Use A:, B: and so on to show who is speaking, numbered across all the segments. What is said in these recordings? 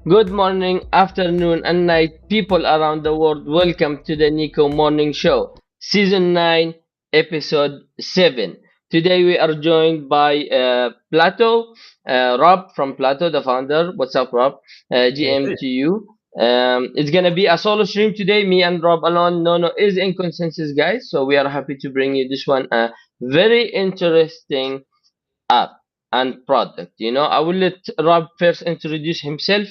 A: Good morning, afternoon, and night, people around the world. Welcome to the Nico Morning Show, Season 9, Episode 7. Today we are joined by Plato, Rob from Plato, the founder. What's up, Rob?
B: Hey,
A: GM
B: hey.
A: to you. It's gonna be a solo stream today, me and Rob alone. No is in consensus, guys. So we are happy to bring you this one. Very interesting app and product. I will let Rob first introduce himself.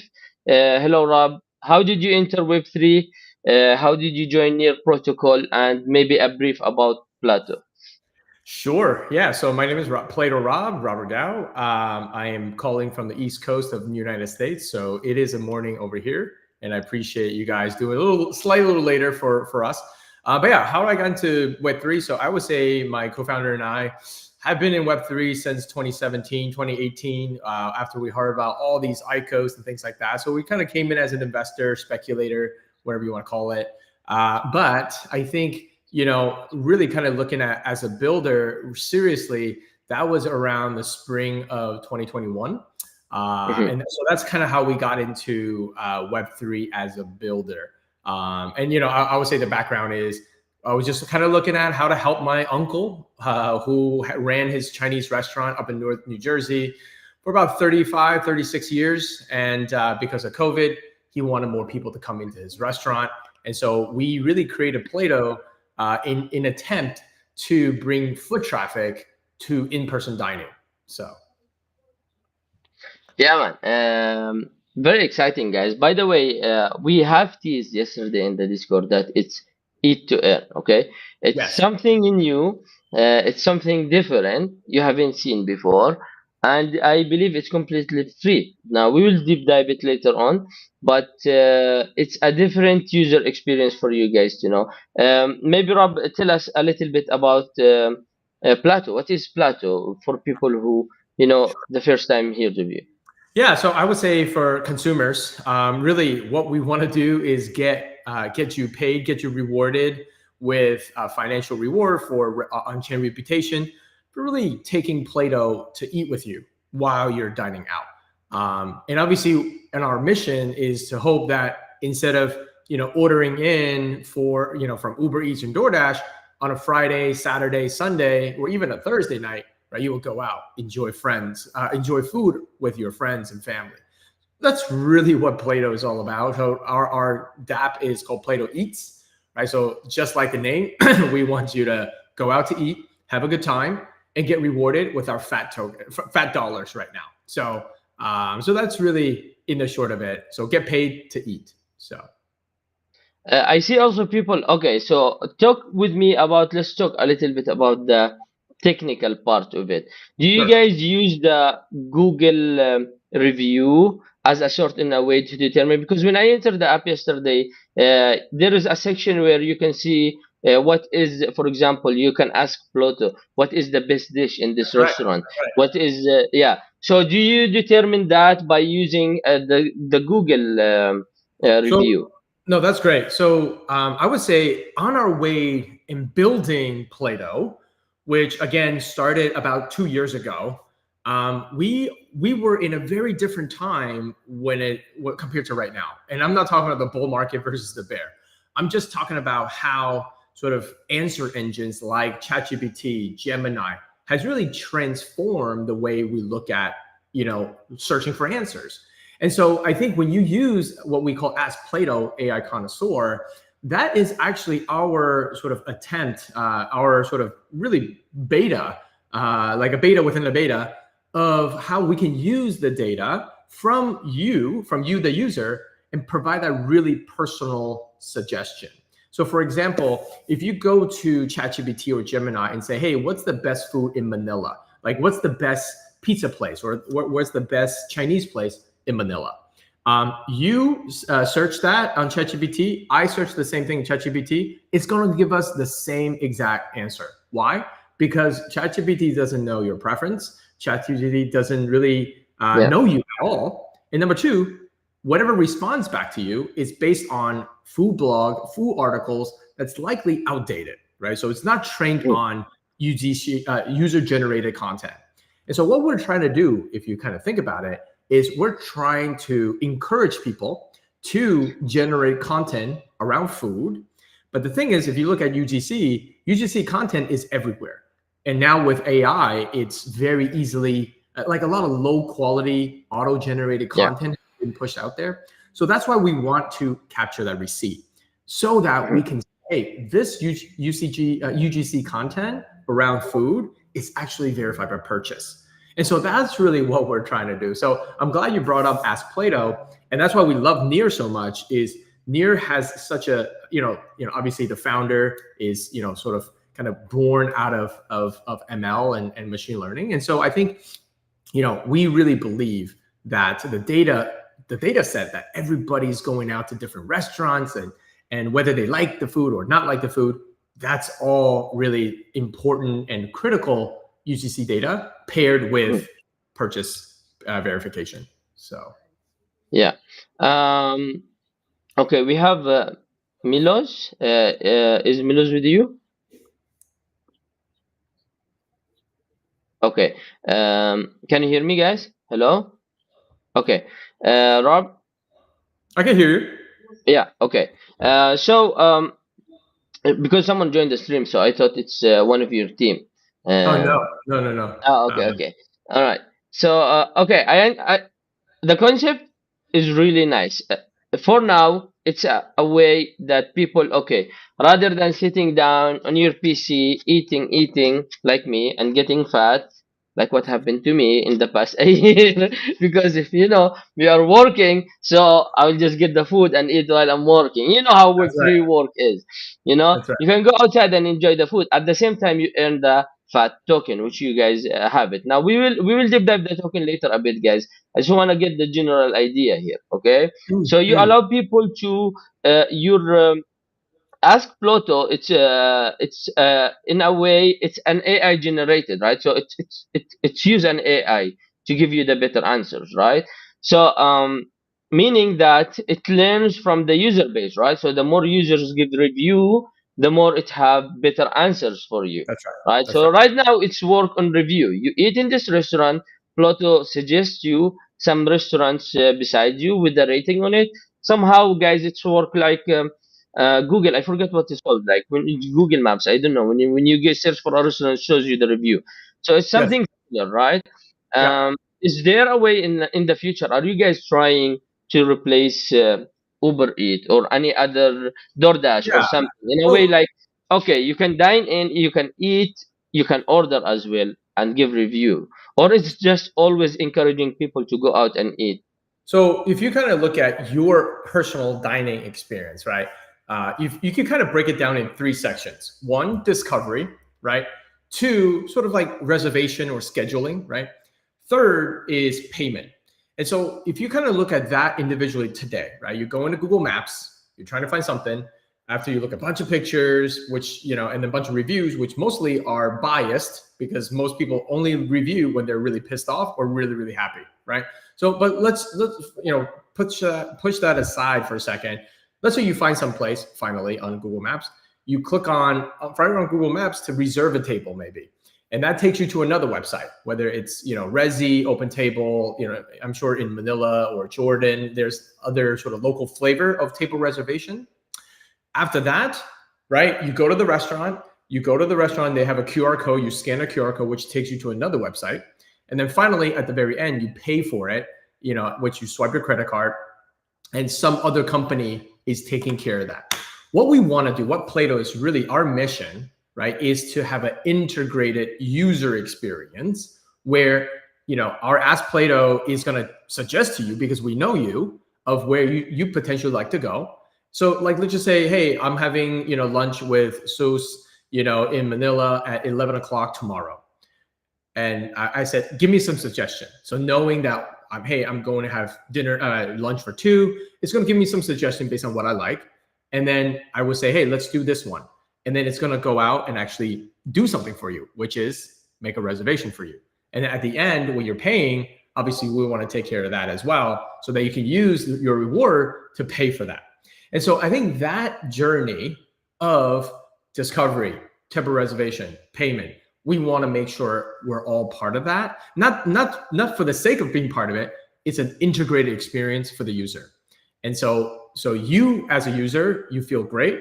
A: Hello, Rob. How did you enter Web3? How did you join Near Protocol? And maybe a brief about Plato.
B: Sure. Yeah. So my name is Plato Robert Dow. I am calling from the East Coast of the United States. So it is a morning over here. And I appreciate you guys doing slightly little later for us. But yeah, how I got into Web3. So I would say my co-founder and I have been in Web3 since 2017, 2018, after we heard about all these ICOs and things like that. So we kind of came in as an investor, speculator, whatever you want to call it. But I think really kind of looking at as a builder, seriously, that was around the spring of 2021.
A: Mhm.
B: And so that's kind of how we got into Web3 as a builder. I would say the background is I was just kind of looking at how to help my uncle who ran his Chinese restaurant up in North New Jersey for about 35, 36 years. And because of COVID, he wanted more people to come into his restaurant. And so we really created Plato in attempt to bring foot traffic to in-person dining. So
A: Yeah, man. Very exciting, guys. By the way, we have teased yesterday in the Discord that it's eat to earn. Okay, it's
B: yes,
A: something new. It's something different you haven't seen before, and I believe it's completely free. Now we will deep dive it later on, but it's a different user experience for you guys to know. Maybe Rob, tell us a little bit about Plato. What is Plato for people who the first time hear of you?
B: yeah. So I would say for consumers, really what we want to do is get you paid, get you rewarded with financial reward for on-chain reputation, for really taking Plato to eat with you while you're dining out. And obviously, and our mission is to hope that instead of ordering in for from Uber Eats and DoorDash on a Friday, Saturday, Sunday, or even a Thursday night, right? You will go out, enjoy food with your friends and family. That's really what Plato is all about. So our DApp is called Plato Eats, right? So just like the name, we want you to go out to eat, have a good time, and get rewarded with our fat dollars right now. So that's really in the short of it. So get paid to eat. So
A: I see also people. Okay, so talk with me about. Let's talk a little bit about the technical part of it. Do you
B: sure.
A: guys use the Google review as a sort in a way to determine? Because when I entered the app yesterday, there is a section where you can see what is, for example, you can ask Pluto, what is the best dish in this
B: That's right.
A: restaurant? What is yeah? So do you determine that by using the Google
B: So
A: review?
B: no, that's great. So I would say on our way in building Plato, which again started about 2 years ago, we were in a very different time compared to right now. And I'm not talking about the bull market versus the bear. I'm just talking about how sort of answer engines like ChatGPT, Gemini has really transformed the way we look at searching for answers. And so I think when you use what we call Ask Plato AI Connoisseur, that is actually our sort of attempt, our sort of really beta, like a beta within a beta of how we can use the data from you, the user, and provide that really personal suggestion. So for example, if you go to ChatGPT or Gemini and say, hey, what's the best food in Manila? Like what's the best pizza place or where's the best Chinese place in Manila? You search that on ChatGPT. I search the same thing in ChatGPT. It's going to give us the same exact answer. Why? Because ChatGPT doesn't know your preference. ChatGPT doesn't really
A: Yeah.
B: know you at all. And number two, whatever responds back to you is based on food blog, food articles that's likely outdated, right? So it's not trained on user generated content. And so what we're trying to do, if you kind of think about it, is we're trying to encourage people to generate content around food. But the thing is, if you look at UGC content is everywhere. And now with AI, it's very easily, like a lot of low quality auto-generated
A: Yeah.
B: content has been pushed out there. So that's why we want to capture that receipt so that we can say, hey, this UGC content around food is actually verified by purchase. And so that's really what we're trying to do. So I'm glad you brought up Ask Plato. And that's why we love Near so much, is Near has such a, obviously the founder is, sort of kind of born out of ML and machine learning. And so I think, we really believe that the data set that everybody's going out to different restaurants and whether they like the food or not like the food, that's all really important and critical UGC data paired with purchase verification. So
A: Yeah. Okay, we have Milos. Is Milos with you? Okay. Can you hear me, guys? Hello? Okay. Rob?
B: I can hear you.
A: Yeah, okay. Because someone joined the stream, so I thought it's one of your team.
B: Oh, no.
A: Oh, okay. All right. So, okay, the concept is really nice. For now, it's a way that people, okay, rather than sitting down on your PC, eating like me and getting fat, like what happened to me in the past a year, because if we are working, so I'll just get the food and eat while I'm working. You know how
B: That's right.
A: free work is.
B: That's right.
A: You can go outside and enjoy the food. At the same time, you earn the fat token, which you guys have it. Now we will deep dive the token later a bit, guys. I just want to get the general idea here, okay? So you allow people to your Ask Pluto. It's in a way it's an AI generated, right? So it's use an AI to give you the better answers, right? So meaning that it learns from the user base, right? So the more users give review, the more it have better answers for you,
B: That's right.
A: right?
B: That's
A: So
B: right.
A: right now it's work on review. You eat in this restaurant, Pluto suggests you some restaurants beside you with the rating on it. Somehow, guys, it's work like Google. I forget what it's called. Like when you Google Maps, I don't know. When you get search for a restaurant, it shows you the review. So it's
B: Yes.
A: something similar, right?
B: Yeah.
A: Is there a way in the future? Are you guys trying to replace Uber Eat or any other DoorDash or
B: Yeah.
A: something in a way
B: Well,
A: like, okay, you can dine in, you can eat, you can order as well and give review, or it's just always encouraging people to go out and eat?
B: so if you kind of look at your personal dining experience, right? You can kind of break it down in three sections. One, discovery, right? Two, sort of like reservation or scheduling, right? Third is payment. And so if you kind of look at that individually today, right? You go into Google Maps, you're trying to find something. After you look at a bunch of pictures, which, and a bunch of reviews, which mostly are biased because most people only review when they're really pissed off or really, really happy, right? So, but let's push that aside for a second. Let's say you find some place finally on Google Maps. You click on right on Google Maps to reserve a table, maybe, and that takes you to another website. Whether it's Resi, OpenTable, I'm sure in Manila or Jordan, there's other sort of local flavor of table reservation. After that, right, you go to the restaurant. They have a QR code. You scan a QR code, which takes you to another website. And then finally, at the very end, you pay for it, which you swipe your credit card, and some other company is taking care of that. What we want to do, what Plato is really our mission, right, is to have an integrated user experience where, our Ask Plato is going to suggest to you, because we know you, of where you potentially like to go. So like, let's just say, hey, I'm having, lunch with Sus, in Manila at 11 o'clock tomorrow. And I said, give me some suggestion. So knowing that I'm going to have lunch for 2, it's going to give me some suggestion based on what I like. And then I would say, hey, let's do this one. And then it's going to go out and actually do something for you, which is make a reservation for you. And at the end, when you're paying, obviously we want to take care of that as well, so that you can use your reward to pay for that. And so I think that journey of discovery, table reservation, payment, we want to make sure we're all part of that. Not for the sake of being part of it. it's an integrated experience for the user. And so you as a user, you feel great.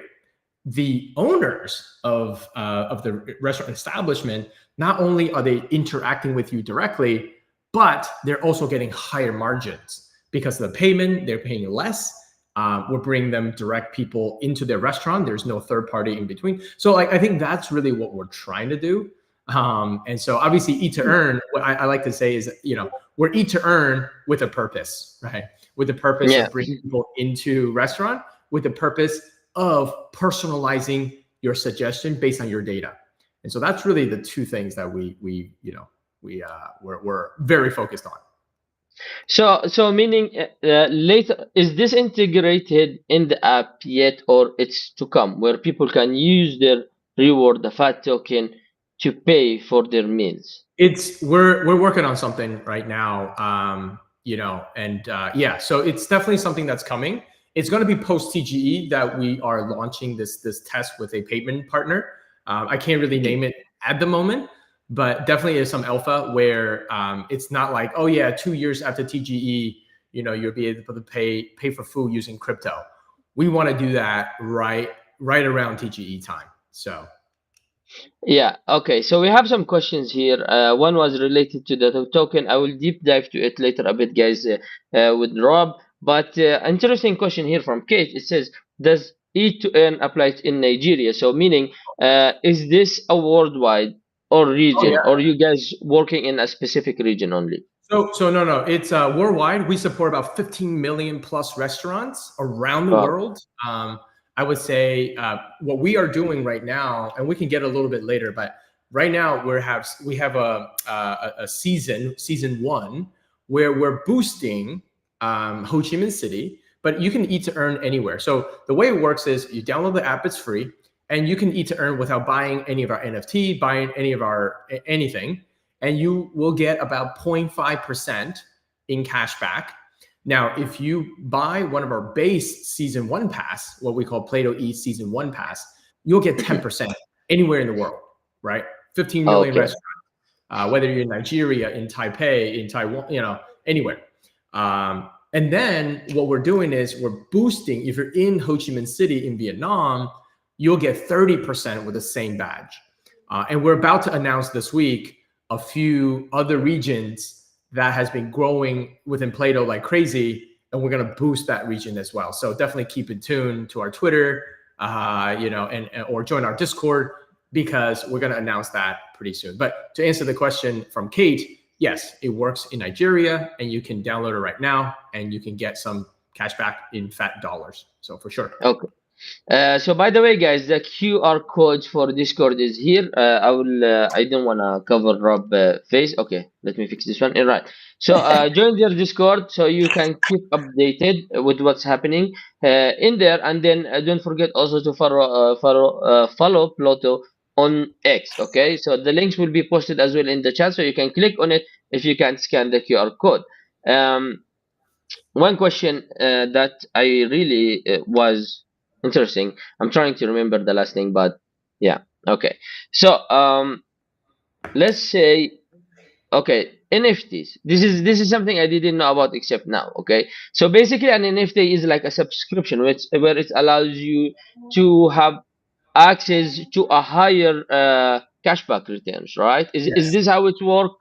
B: The owners of the restaurant establishment, not only are they interacting with you directly, but they're also getting higher margins because of the payment. They're paying less. We're bringing them direct people into their restaurant. There's no third party in between. So like, I think that's really what we're trying to do. And so obviously eat to earn, what I like to say is, we're eat to earn with a purpose, right? With the purpose
A: Yeah.
B: of bringing people into restaurant, with the purpose of personalizing your suggestion based on your data. And so that's really the two things that we're very focused on.
A: So meaning later, is this integrated in the app yet, or it's to come, where people can use their reward, the fat token, to pay for their meals?
B: We're working on something right now, yeah, so it's definitely something that's coming. It's going to be post TGE that we are launching this test with a payment partner. I can't really name it at the moment, but definitely is some alpha where it's not like, oh yeah, 2 years after TGE, you'll be able to pay for food using crypto. We want to do that right around TGE time. So.
A: Yeah, okay. So we have some questions here. One was related to the token. I will deep dive to it later a bit, guys, with Rob. But interesting question here from Kate. It says, does E to Earn apply in Nigeria? So meaning, is this a worldwide or region, or you guys working in a specific region only?
B: So no, it's worldwide. We support about 15 million plus restaurants around the world. I would say what we are doing right now, and we can get a little bit later, but right now we have a season 1 where we're boosting Ho Chi Minh City, but you can eat to earn anywhere. So the way it works is you download the app, it's free, and you can eat to earn without buying any of our NFT, buying any of our anything, and you will get about 0.5% in cash back. Now, if you buy one of our base season 1 pass, what we call Play-Doh Eat season 1 pass, you'll get 10% anywhere in the world, right? 15 million restaurants, whether you're in Nigeria, in Taipei, in Taiwan, anywhere. And then what we're doing is we're boosting, if you're in Ho Chi Minh City in Vietnam, you'll get 30% with the same badge. And we're about to announce this week a few other regions that has been growing within Play-Doh like crazy, and we're going to boost that region as well. So definitely keep in tune to our Twitter, or join our Discord, because we're going to announce that pretty soon. But to answer the question from Kate, yes, it works in Nigeria, and you can download it right now, and you can get some cash back in fat dollars. So for sure.
A: Okay. So by the way, guys, the QR code for Discord is here. I don't want to cover Rob face. Okay, let me fix this one. All right. So join their Discord so you can keep updated with what's happening in there, and then don't forget also to follow Pluto on X. Okay, so the links will be posted as well in the chat, so you can click on it if you can't scan the QR code. One question that I really was interesting. I'm trying to remember the last thing, but yeah. Okay. So let's say, okay, NFTs. This is something I didn't know about except now. Okay. So basically, an NFT is like a subscription, where it allows you to have access to a higher cashback returns. Right? Is this how it works,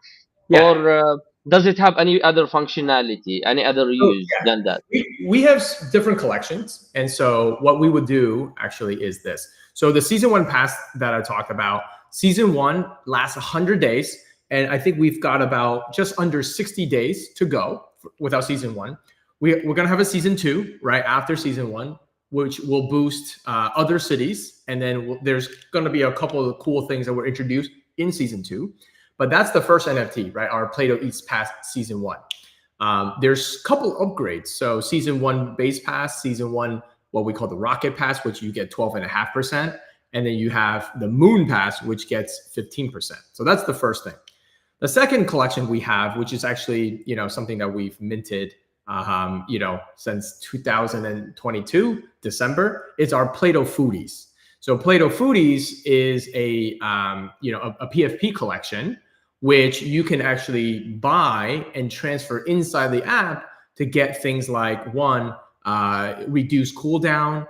A: or does it have any other functionality, any other use than that?
B: We have different collections. And so what we would do actually is this. So the season 1 pass that I talked about, season 1 lasts 100 days. And I think we've got about just under 60 days to go without season 1. We're going to have a season 2 right after season 1, which will boost other cities. And then there's going to be a couple of cool things that were introduced in season 2. But that's the first NFT, right? Our Play-Doh Eats Pass season 1. There's a couple upgrades. So season 1 base pass, season 1, what we call the Rocket Pass, which you get 12.5%. And then you have the Moon Pass, which gets 15%. So that's the first thing. The second collection we have, which is actually, something that we've minted, since 2022, December, is our Play-Doh Foodies. So Play-Doh Foodies is a PFP collection which you can actually buy and transfer inside the app to get things like one, reduce cooldown,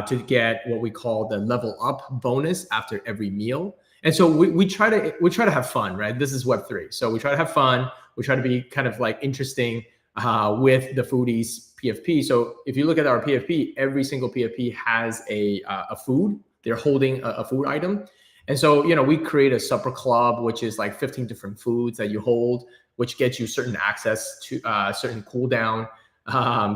B: to get what we call the level up bonus after every meal. And so we try to have fun, right? This is Web3, so we try to have fun. We try to be kind of like interesting with the foodies PFP. So if you look at our PFP, every single PFP has a food. They're holding a food item. And so, we create a supper club, which is like 15 different foods that you hold, which gets you certain access to certain cooldown.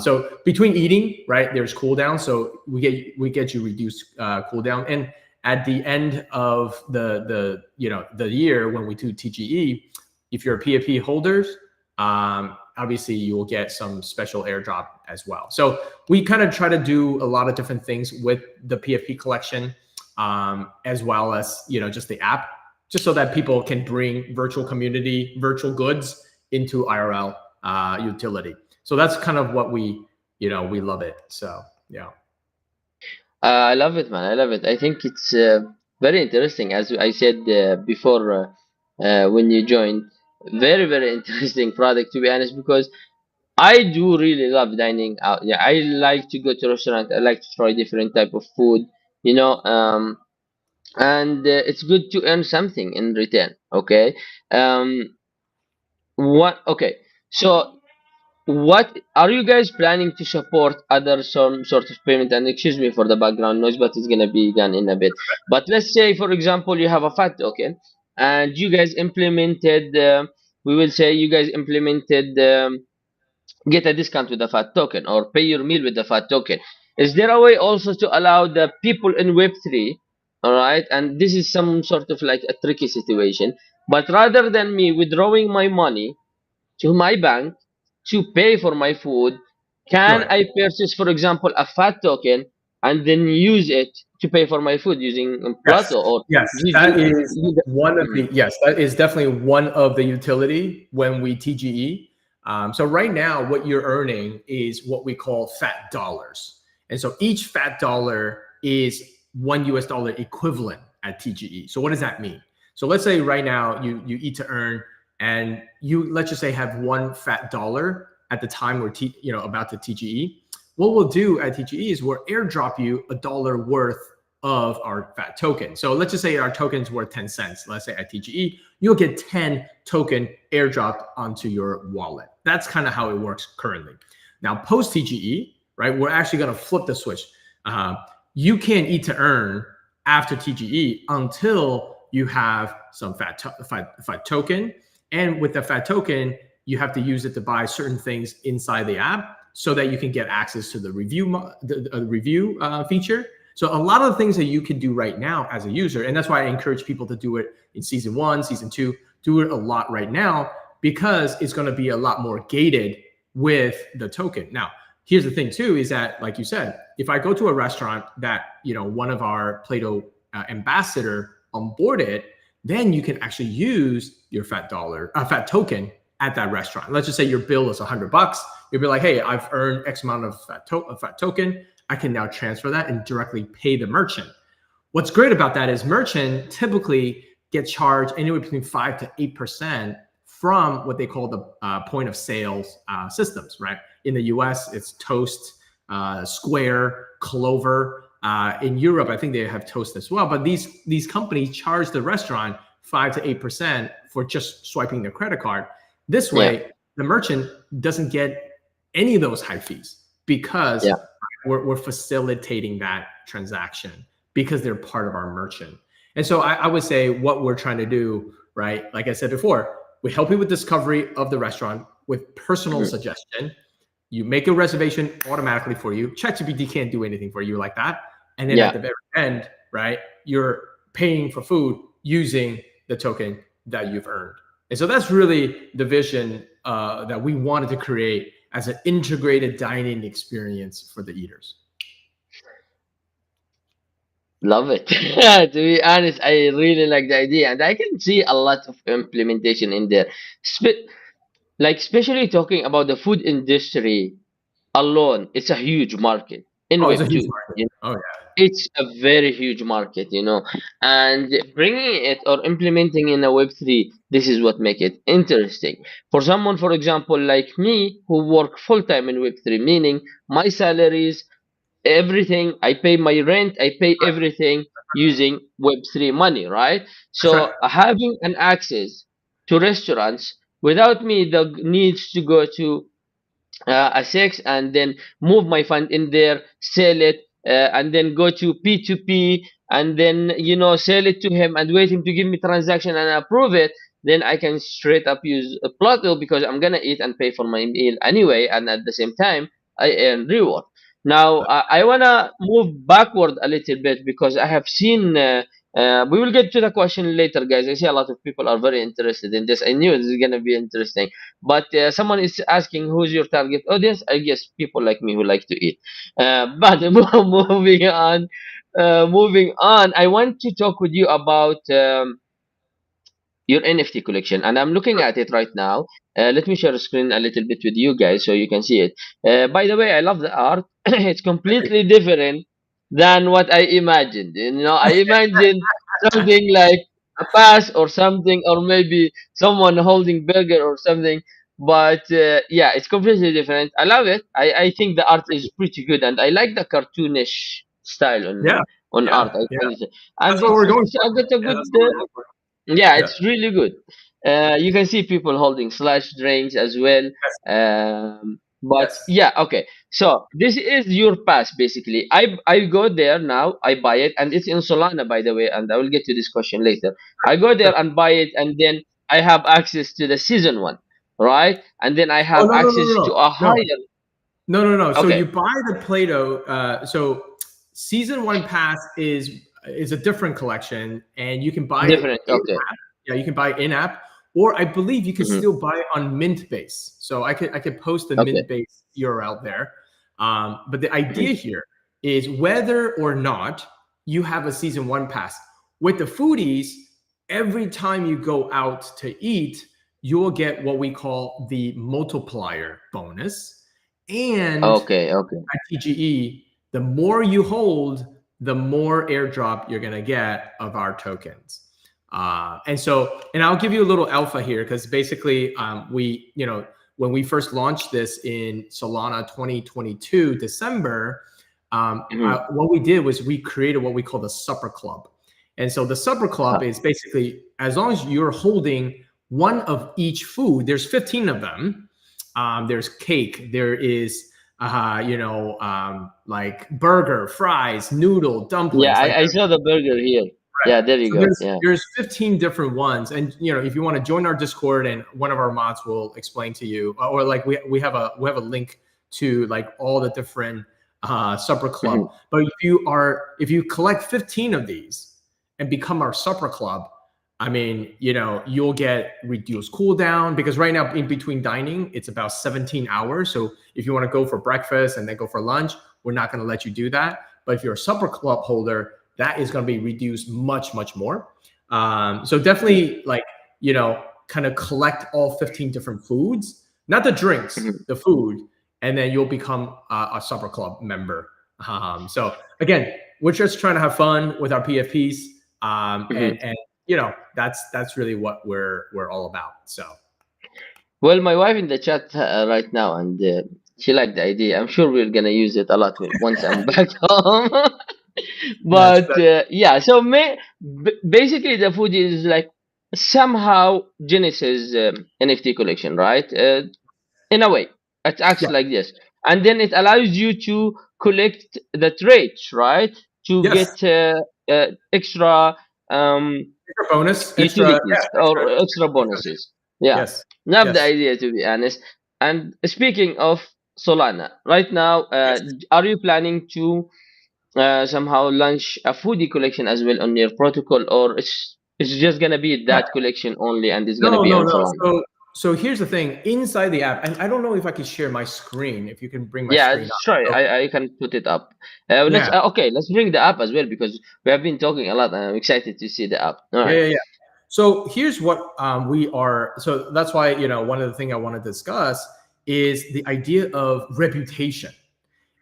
B: So between eating, right, there's cooldown. So we get you reduced cooldown. And at the end of the year when we do TGE, if you're a PFP holders, obviously you will get some special airdrop as well. So we kind of try to do a lot of different things with the PFP collection, as well as just the app, just so that people can bring virtual community, virtual goods into IRL utility. So that's kind of what we love it. So yeah.
A: I love it, man. I love it. I think it's very interesting, as I said before when you joined. Very, very interesting product, to be honest, because I do really love dining out. Yeah, I like to go to restaurant. I like to try different type of food, you know, and it's good to earn something in return. Okay, what? Okay, so what are you guys planning to support other some sort of payment? And excuse me for the background noise, but it's gonna be done in a bit. But let's say, for example, you have a fat token, and you guys implemented. We will say you guys implemented. Get a discount with the fat token or pay your meal with the fat token. Is there a way also to allow the people in Web3, all right? And this is some sort of like a tricky situation, but rather than me withdrawing my money to my bank to pay for my food, can
B: Right.
A: I purchase, for example, a fat token and then use it to pay for my food using
B: Yes.
A: Plato or
B: Yes.
A: you,
B: That is
A: you,
B: one of
A: Mhm.
B: the yes, that is definitely one of the utility when we TGE. So right now, what you're earning is what we call fat dollars. And so each fat dollar is $1 equivalent at TGE. So what does that mean? So let's say right now you eat to earn, and you, let's just say, have one fat dollar at the time we're about to TGE. What we'll do at TGE is we'll airdrop you $1 worth of our fat token. So let's just say our token is worth 10 cents. Let's say at TGE, you'll get 10 token airdropped onto your wallet. That's kind of how it works currently. Now, post TGE, right, we're actually going to flip the switch. You can't eat to earn after TGE until you have some fat token. And with the fat token, you have to use it to buy certain things inside the app so that you can get access to the review feature. So a lot of the things that you can do right now as a user, and that's why I encourage people to do it in season 1, season 2, do it a lot right now, because it's going to be a lot more gated with the token. Now, here's the thing too, is that, like you said, if I go to a restaurant that, one of our Plato ambassador onboarded, then you can actually use your fat token at that restaurant. Let's just say your bill is $100. You'll be like, hey, I've earned X amount of fat token. I can now transfer that and directly pay the merchant. What's great about that is merchant typically get charged anywhere between 5 to 8% from what they call the point of sales systems, right? In the US, it's Toast, Square, Clover. In Europe, I think they have Toast as well. But these companies charge the restaurant 5 to 8% for just swiping their credit card. This
A: Yeah,
B: way, the merchant doesn't get any of those high fees, because
A: yeah,
B: we're facilitating that transaction because they're part of our merchant. And so I would say what we're trying to do, right? Like I said before, we help you with discovery of the restaurant with personal
A: mhm,
B: suggestion. You make a reservation automatically for you. ChatGPT can't do anything for you like that. And then at
A: yeah.
B: the very end, right, you're paying for food using the token that you've earned. And so that's really the vision that we wanted to create as an integrated dining experience for the eaters.
A: Love it. To be honest, I really like the idea, and I can see a lot of implementation in there. Like especially talking about the food industry alone, it's a huge market. in
B: Oh, it's
A: Web
B: a huge
A: 2.
B: market. Oh yeah.
A: It's a very huge market, and bringing it or implementing in a Web3, this is what make it interesting. For someone, for example, like me, who work full time in Web3, meaning my salaries, everything, I pay my rent, I pay everything using Web3 money, right?
B: That's right.
A: So having an access to restaurants without me the needs to go to a six and then move my fund in there, sell it, and then go to P2P and then sell it to him and wait him to give me transaction and approve it. Then I can straight up use a Plato because I'm gonna eat and pay for my meal anyway, and at the same time I earn reward. Now I wanna move backward a little bit because I have seen. We will get to the question later, guys. I see a lot of people are very interested in this. I knew this is gonna be interesting. But someone is asking who's your target audience. I guess people like me who like to eat. But moving on. I want to talk with you about your NFT collection, and I'm looking at it right now. Let me share a screen a little bit with you guys so you can see it. By the way, I love the art. It's completely different than what I imagined. I imagined something like a pass or something, or maybe someone holding burger or something. But yeah, it's completely different. I love it. I think the art is pretty good, and I like the cartoonish style
B: Yeah,
A: on art.
B: yeah,
A: I
B: yeah.
A: think, and
B: That's what we're going
A: it's
B: for.
A: I got a
B: Yeah,
A: good.
B: that's what we're going for.
A: Yeah,
B: Yeah.
A: it's really good. You can see people holding slash drinks as well.
B: Yes.
A: But
B: Yes.
A: yeah, okay. So this is your pass basically. I go there now. I buy it, and it's in Solana, by the way. And I will get to this question later. I go
B: Sure.
A: there and buy it, and then I have access to the season one, right? And then I
B: Oh
A: have
B: no no no
A: access
B: no
A: to a
B: no
A: higher.
B: no no no. So you
A: Okay,
B: buy the Play-Doh. So season one pass is a different collection, and you can buy it
A: different.
B: in
A: Okay.
B: app. Yeah, you can buy it in app, or I believe you can
A: Hmm.
B: still buy it on Mint base. So I could post the
A: Okay.
B: Mint base URL there. But the
A: Hmm.
B: idea here is whether or not you have a season one pass with the foodies. Every time you go out to eat, you'll get what we call the multiplier bonus. And
A: Okay. Okay.
B: at TGE, the more you hold, the more airdrop you're gonna get of our tokens. And I'll give you a little alpha here because basically, when we first launched this in Solana 2022 December,
A: Hmm.
B: what we did was we created what we call the supper club. And so the supper club is basically as long as you're holding one of each food, there's 15 of them. There's cake, there is like burger, fries, noodle,
A: Yeah,
B: dumplings. Like
A: I saw the burger here.
B: right.
A: Yeah, there you
B: So
A: go.
B: there's
A: Yeah.
B: there's 15 different ones, and if you want to join our Discord, and one of our mods will explain to you, or like we have a link to like all the different supper club.
A: Hmm.
B: But if you collect 15 of these and become our supper club, I mean, you'll get reduced cooldown because right now in between dining, it's about 17 hours. So if you want to go for breakfast and then go for lunch, we're not going to let you do that. But if you're a supper club holder, that is going to be reduced much, much more. So definitely kind of collect all 15 different foods, not the drinks,
A: Hmm.
B: the food, and then you'll become a supper club member. So again, we're just trying to have fun with our PFPs.
A: Hmm.
B: And that's really what we're all about. So
A: Well, my wife in the chat right now, and she liked the idea. I'm sure we're gonna use it a lot once I'm back home. But
B: that's
A: yeah, so basically the food is like somehow Genesis NFT collection, right? In a way, it acts
B: yeah,
A: like this, and then it allows you to collect the traits, right? To
B: yes,
A: get extra um,
B: extra bonus, extra, yeah,
A: utilities or extra
B: extra,
A: bonuses. Yeah,
B: yes,
A: love the
B: yes,
A: idea, to be honest. And speaking of Solana, right now,
B: yes.
A: are you planning to somehow launch a foodie collection as well on your protocol, or it's just gonna be
B: Yeah.
A: that collection only, and it's gonna
B: No,
A: be
B: no,
A: on
B: no.
A: Solana?
B: So here's the thing. Inside the app, and I don't know if I can share my screen. If you can bring my
A: Yeah,
B: screen up.
A: sure.
B: So
A: I can put it up. Let's
B: yeah,
A: okay. Let's bring the app as well because we have been talking a lot, and I'm excited to see the app. All
B: yeah,
A: right.
B: yeah, yeah. So here's what we are. So that's why one of the things I want to discuss is the idea of reputation.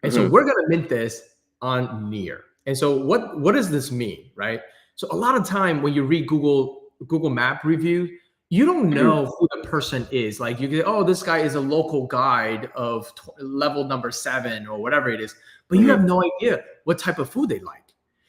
B: And so
A: Hmm.
B: we're going to mint this on near. And so what does this mean, right? So a lot of time when you read Google Map review, you don't know who the person is. Like you get, oh, this guy is a local guide of level number 7 or whatever it is, but you have
A: Hmm.
B: no idea what type of food they like.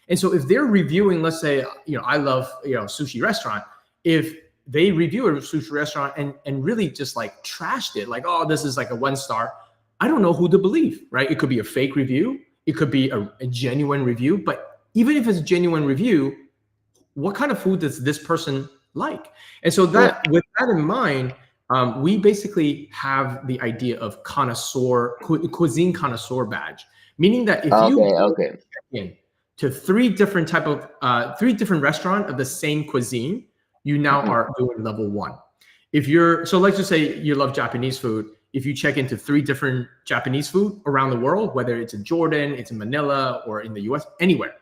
B: And so if they're reviewing, let's say, I love, sushi restaurant, if they review a sushi restaurant and really just like trashed it, like, oh, this is like a 1 star, I don't know who to believe, right? It could be a fake review, it could be a genuine review, but even if it's a genuine review, what kind of food does this person like? And so
A: Yeah.
B: that, with that in mind, we basically have the idea of cuisine connoisseur badge, meaning that if you
A: Okay.
B: go
A: Okay.
B: in to three different restaurants of the same cuisine, you now
A: Hmm.
B: are doing level 1. If you're, so let's just say you love Japanese food. If you check into 3 different Japanese food around the world, whether it's in Jordan, it's in Manila, or in the US, anywhere,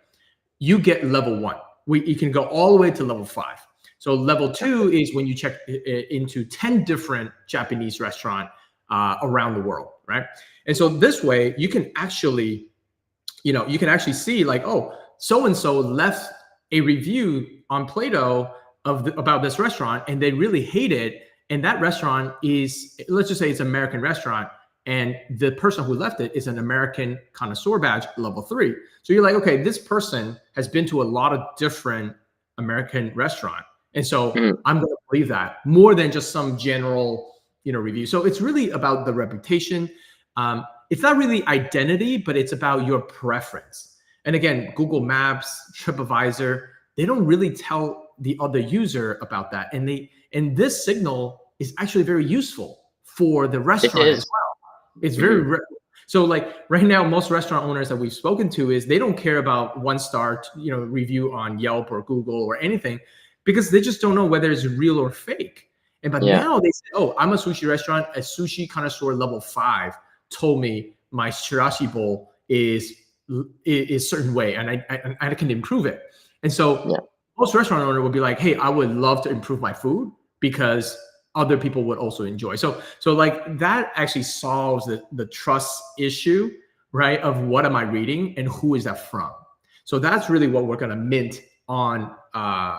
B: you get level 1. You can go all the way to level 5. So level 2 is when you check into 10 different Japanese restaurant around the world, right? And so this way you can actually, see like, oh, so and so left a review on Play-Doh about this restaurant, and they really hate it. And that restaurant is, let's just say it's an American restaurant, and the person who left it is an American connoisseur badge level 3. So you're like, okay, this person has been to a lot of different American restaurant, and so
A: Hmm.
B: I'm going to believe that more than just some general, review. So it's really about the reputation. It's not really identity, but it's about your preference. And again, Google Maps, TripAdvisor, they don't really tell the other user about that, and this signal is actually very useful for the
A: It
B: restaurant as
A: is.
B: well. It's
A: Hmm.
B: so like right now, most restaurant owners that we've spoken to is they don't care about 1 star, review on Yelp or Google or anything, because they just don't know whether it's real or fake. And but
A: Yeah.
B: now they say, oh, I'm a sushi restaurant, a sushi connoisseur level 5 told me my shirashi bowl is certain way, and I can improve it. And so
A: Yeah.
B: most restaurant owner would be like, hey, I would love to improve my food because other people would also enjoy. So like that actually solves the trust issue, right? Of what am I reading and who is that from? So that's really what we're gonna mint on.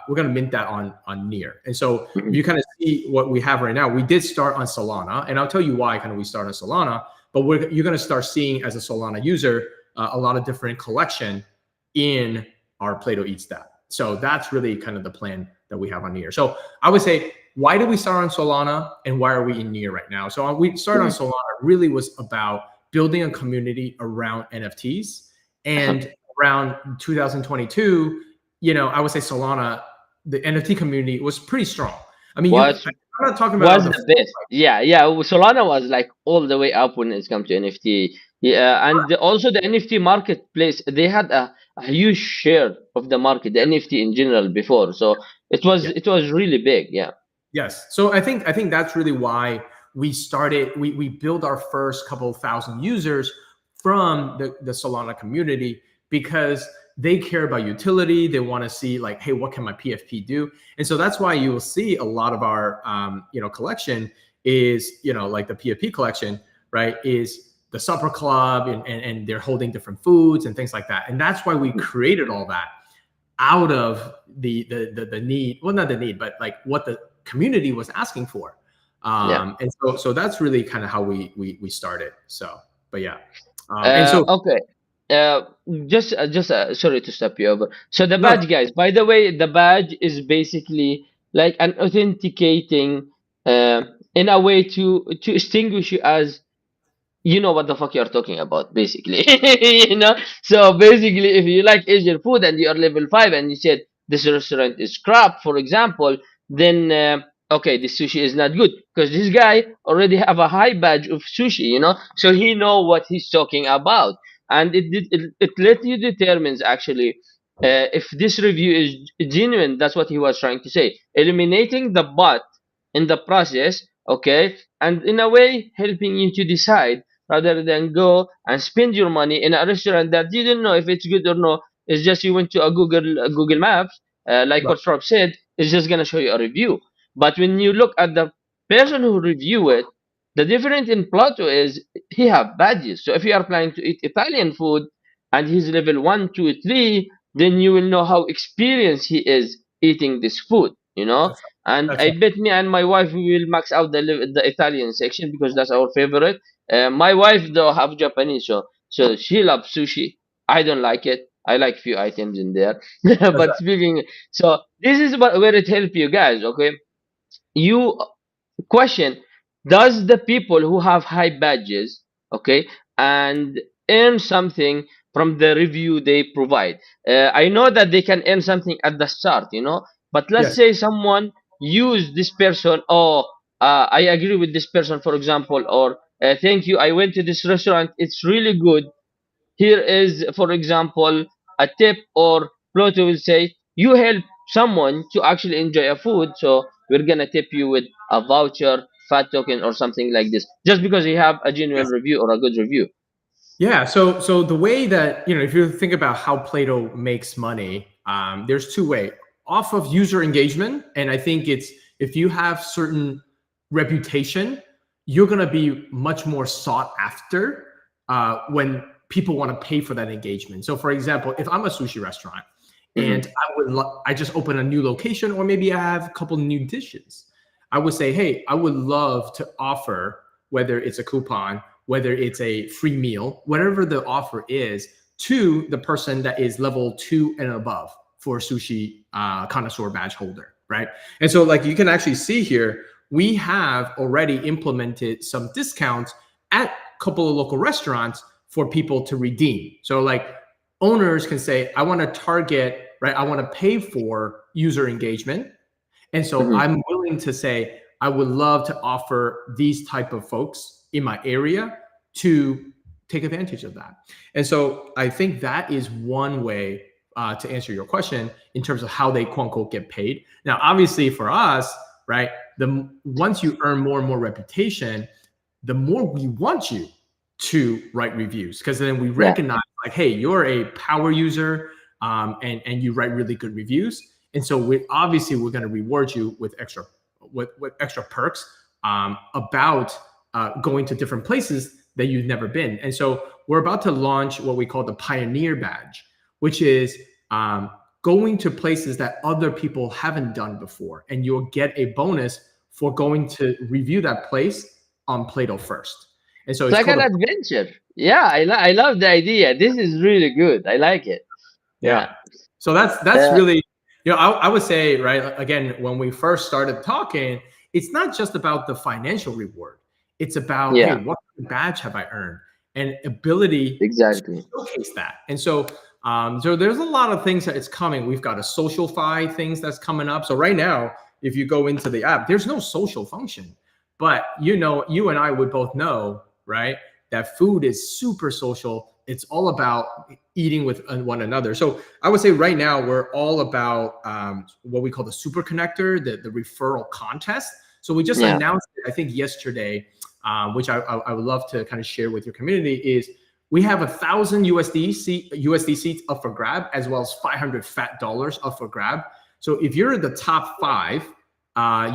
B: We're gonna mint that on Near. And so if
A: Hmm.
B: you kind of see what we have right now, we did start on Solana, and I'll tell you why kind of we start on Solana. But you're gonna start seeing as a Solana user a lot of different collection in our Play-Doh Eats that. So that's really kind of the plan that we have on Near. So I would say, why did we start on Solana and why are we in Near right now? So we started on
A: Hmm.
B: Solana really was about building a community around NFTs. And around 2022, I would say Solana, the NFT community was pretty strong. I mean,
A: Was
B: I'm not talking about
A: was
B: the
A: the best. Yeah, yeah. Solana was like all the way up when it comes to NFT. Yeah, and also the NFT marketplace, they had a huge share of the market, the NFT in general before. So
B: yeah.
A: it was really big. Yeah.
B: Yes. So I think that's really why we built our first couple of thousand users from the Solana community, because they care about utility. They want to see like, hey, what can my PFP do? And so that's why you will see a lot of our collection is, like the PFP collection, right? Is the supper club, and they're holding different foods and things like that. And that's why we created all that out of the need, well, not the need, but like what the community was asking for.
A: Yeah.
B: And so that's really kind of how we started. So, but yeah. And so
A: Okay. Uh, just sorry to stop you over. So the
B: no,
A: badge, guys. By the way, the badge is basically like an authenticating, in a way to distinguish you as you know what the fuck you're talking about, basically. So basically, if you like Asian food and you're level 5 and you said this restaurant is crap, for example, then okay, this sushi is not good because this guy already have a high badge of sushi, so he know what he's talking about, and it let you determines actually if this review is genuine. That's what he was trying to say, eliminating the bot in the process, okay, and in a way helping you to decide rather than go and spend your money in a restaurant that you don't know if it's good or no. It's just you went to a Google Maps, like
B: right,
A: what Rob said, it's just gonna show you a review. But when you look at the person who review it, The difference in Plato is he have badges. So if you are planning to eat Italian food and he's level 1, 2, 3, then you will know how experienced he is eating this food, you know.
B: That's
A: And
B: that's
A: I
B: right.
A: bet me and my wife we will max out the Italian section because that's our favorite. My wife though have Japanese, so she loves sushi. I don't like it. I like few items in there.
B: That's
A: But
B: right.
A: speaking, so this is where it help you guys. Okay, you question, does the people who have high badges, okay, and earn something from the review they provide? I know that they can earn something at the start, but let's
B: Yes.
A: say someone use this person, or I agree with this person, for example, or thank you, I went to this restaurant, it's really good. Here is, for example, a tip, or Pluto will say, you help someone to actually enjoy a food, so we're gonna tip you with a voucher, fat token, or something like this, just because you have a genuine
B: Yes.
A: review or a good review.
B: Yeah. So the way that, if you think about how Plato makes money, there's two way off of user engagement, and I think it's if you have certain reputation, you're gonna be much more sought after when people want to pay for that engagement. So, for example, if I'm a sushi restaurant
A: Hmm.
B: and I just open a new location, or maybe I have a couple new dishes, I would say, hey, I would love to offer, whether it's a coupon, whether it's a free meal, whatever the offer is, to the person that is level 2 and above for sushi connoisseur badge holder, right? And so, like, you can actually see here, we have already implemented some discounts at a couple of local restaurants for people to redeem. So, like, owners can say, I want to target, right? I want to pay for user engagement, and so
A: Hmm.
B: I'm willing to say, I would love to offer these type of folks in my area to take advantage of that. And so I think that is one way to answer your question in terms of how they quote unquote get paid. Now, obviously for us, right, the once you earn more and more reputation, the more we want you to write reviews, because then we
A: Yeah.
B: recognize, like, hey, you're a power user, and you write really good reviews, and so we're going to reward you with extra perks about going to different places that you've never been. And so we're about to launch what we call the Pioneer Badge, which is going to places that other people haven't done before, and you'll get a bonus for going to review that place on Plato first. And so
A: It's
B: it's
A: like
B: called
A: an
B: a
A: adventure. Yeah, I love the idea. This is really good. I like it.
B: yeah.
A: Yeah.
B: So that's
A: Uh,
B: really, I would say, right, again, when we first started talking, it's not just about the financial reward. It's about, hey,
A: yeah.
B: what badge have I earned, and ability to
A: Exactly.
B: showcase that. And so there's a lot of things that it's coming. We've got a social fi things that's coming up. So right now, if you go into the app, there's no social function, but you and I would both know, right, that food is super social. It's all about eating with one another. So I would say right now we're all about what we call the super connector, the referral contest. So we just
A: Yeah.
B: announced it, I think yesterday, which I would love to kind of share with your community, is we have 1,000 USD seats up for grab, as well as 500 fat dollars up for grab. So if you're the top 5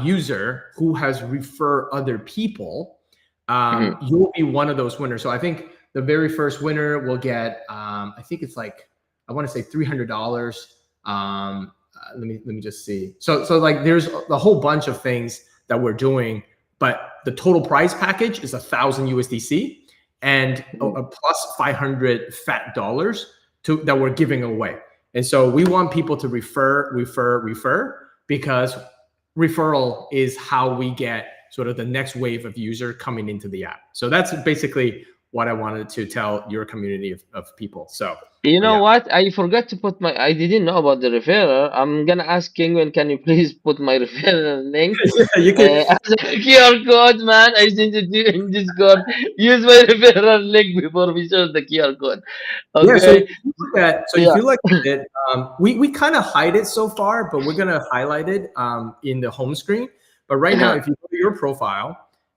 B: user who has referred other people,
A: Hmm.
B: you'll be one of those winners. So I think the very first winner will get, I think it's like, I want to say $300. Let me just see. So like there's a whole bunch of things that we're doing, but the total prize package is 1,000 USDC and a plus 500 fat dollars that we're giving away. And so we want people to refer, because referral is how we get sort of the next wave of user coming into the app. So that's basically what I wanted to tell your community of people. So
A: You know
B: yeah.
A: what? I forgot to put my. I didn't know about the referrer. I'm gonna ask Kingwin, can you please put my referral link
B: You can,
A: as a QR code, man? I sent it to you in Discord. Use my referral link before we show the QR code.
B: yeah. So
A: Okay?
B: if you look at, so if
A: Yeah.
B: you look at it, we kind of hide it so far, but we're gonna highlight it in the home screen. But right now,
A: Uh-huh.
B: if you go to your profile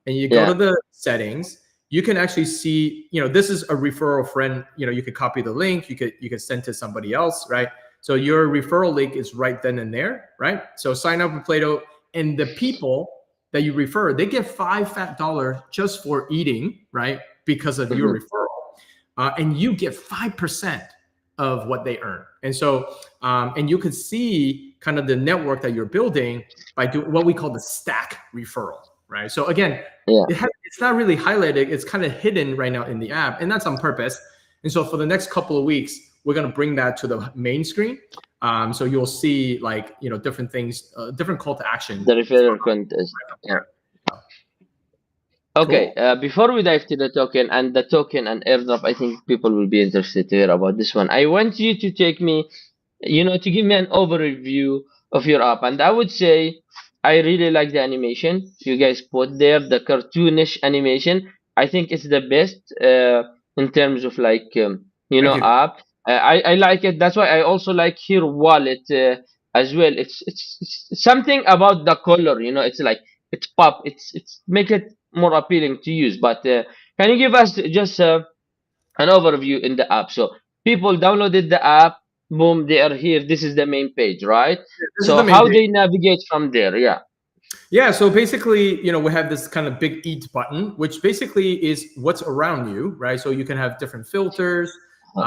B: and you go to
A: Yeah.
B: the settings, you can actually see, this is a referral friend. You could copy the link, you could send to somebody else, right? So your referral link is right then and there, right? So sign up with Plato, and the people that you refer, they get $5 just for eating, right? Because of your
A: Hmm.
B: referral, and you get 5% of what they earn. And so, and you can see kind of the network that you're building by doing what we call the stack referral, right? So again,
A: Yeah.
B: it's not really highlighted. It's kind of hidden right now in the app, and that's on purpose. And so for the next couple of weeks, we're going to bring that to the main screen. So you'll see like, different things, different call to action.
A: The referral contest. Yeah. Okay,
B: Cool.
A: before we dive to the token and airdrop, I think people will be interested to hear about this one. I want you to take me, to give me an overview of your app. And I would say I really like the animation you guys put there, the cartoonish animation. I think it's the best in terms of like,
B: Thank you.
A: app. I like it. That's why I also like your wallet as well. It's something about the color, it's like, it's pop. It's make it more appealing to use. But can you give us just an overview in the app? So people downloaded the app, boom, they are here. This is the main page, right?
B: This is
A: So
B: the main
A: how
B: page.
A: they navigate from there? Yeah.
B: Yeah, so basically, we have this kind of big eat button, which basically is what's around you, right? So you can have different filters. You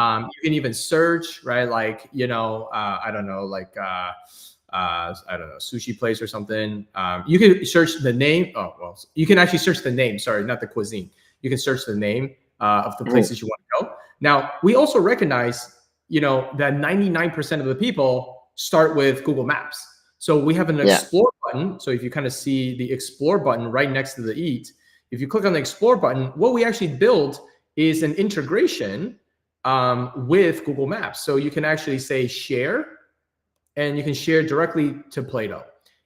B: can even search, right? Like, I don't know, like, I don't know, sushi place or something. You can search the name. Oh, well, you can actually search the name. Sorry, not the cuisine. You can search the name of the
A: Mhm.
B: places you want to go. Now, we also recognize, that 99% of the people start with Google Maps. So we have an
A: Yeah.
B: explore button. So if you kind of see the explore button right next to the eat, if you click on the explore button, what we actually built is an integration with Google Maps. So you can actually say share, and you can share directly to Play-Doh.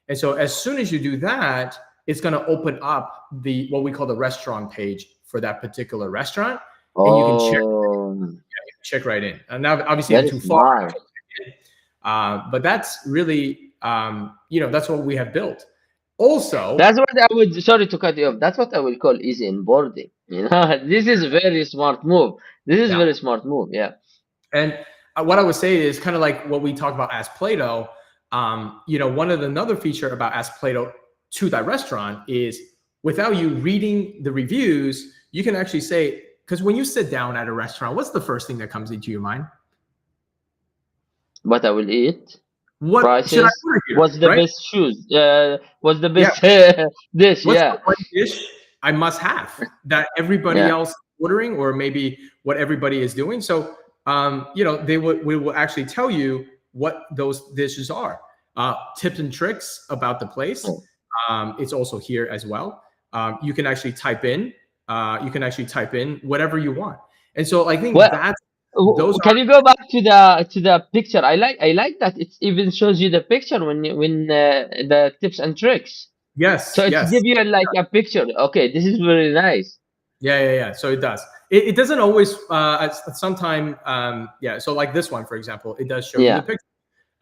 B: And so as soon as you do that, it's going to open up the what we call the restaurant page for that particular restaurant, and you can
A: Oh,
B: check right in. And now, obviously, I'm
A: very
B: too far,
A: smart.
B: but that's really, that's what we have built. Also,
A: That's what I would. Sorry to cut you off. That's what I will call easy onboarding. This is very smart move. This is
B: yeah.
A: very smart move. Yeah.
B: And what I would say is kind of like what we talk about as Play-Doh. One of the another feature about Ask Play-Doh to that restaurant is without you reading the reviews, you can actually say, because when you sit down at a restaurant, what's the first thing that comes into your mind?
A: What I will eat.
B: What should I
A: Prices.
B: order here?
A: What's the
B: Right?
A: best shoes? What's the
B: Yeah.
A: best dish?
B: What's the
A: Yeah.
B: one dish I must have that everybody
A: Yeah.
B: else is ordering, or maybe what everybody is doing? So, we will actually tell you what those dishes are. Tips and tricks about the place. It's also here as well. You can actually type in. Whatever you want. And so I think
A: Well,
B: that those are
A: can you go back to the picture? I like that it even shows you the picture when the tips and tricks. So
B: yes,
A: it's
B: yes.
A: give you like a picture. Okay, this is very nice.
B: Yeah. So it does. It doesn't always. At some time, yeah. So like this one, for example, it does show you the
A: Yeah.
B: picture,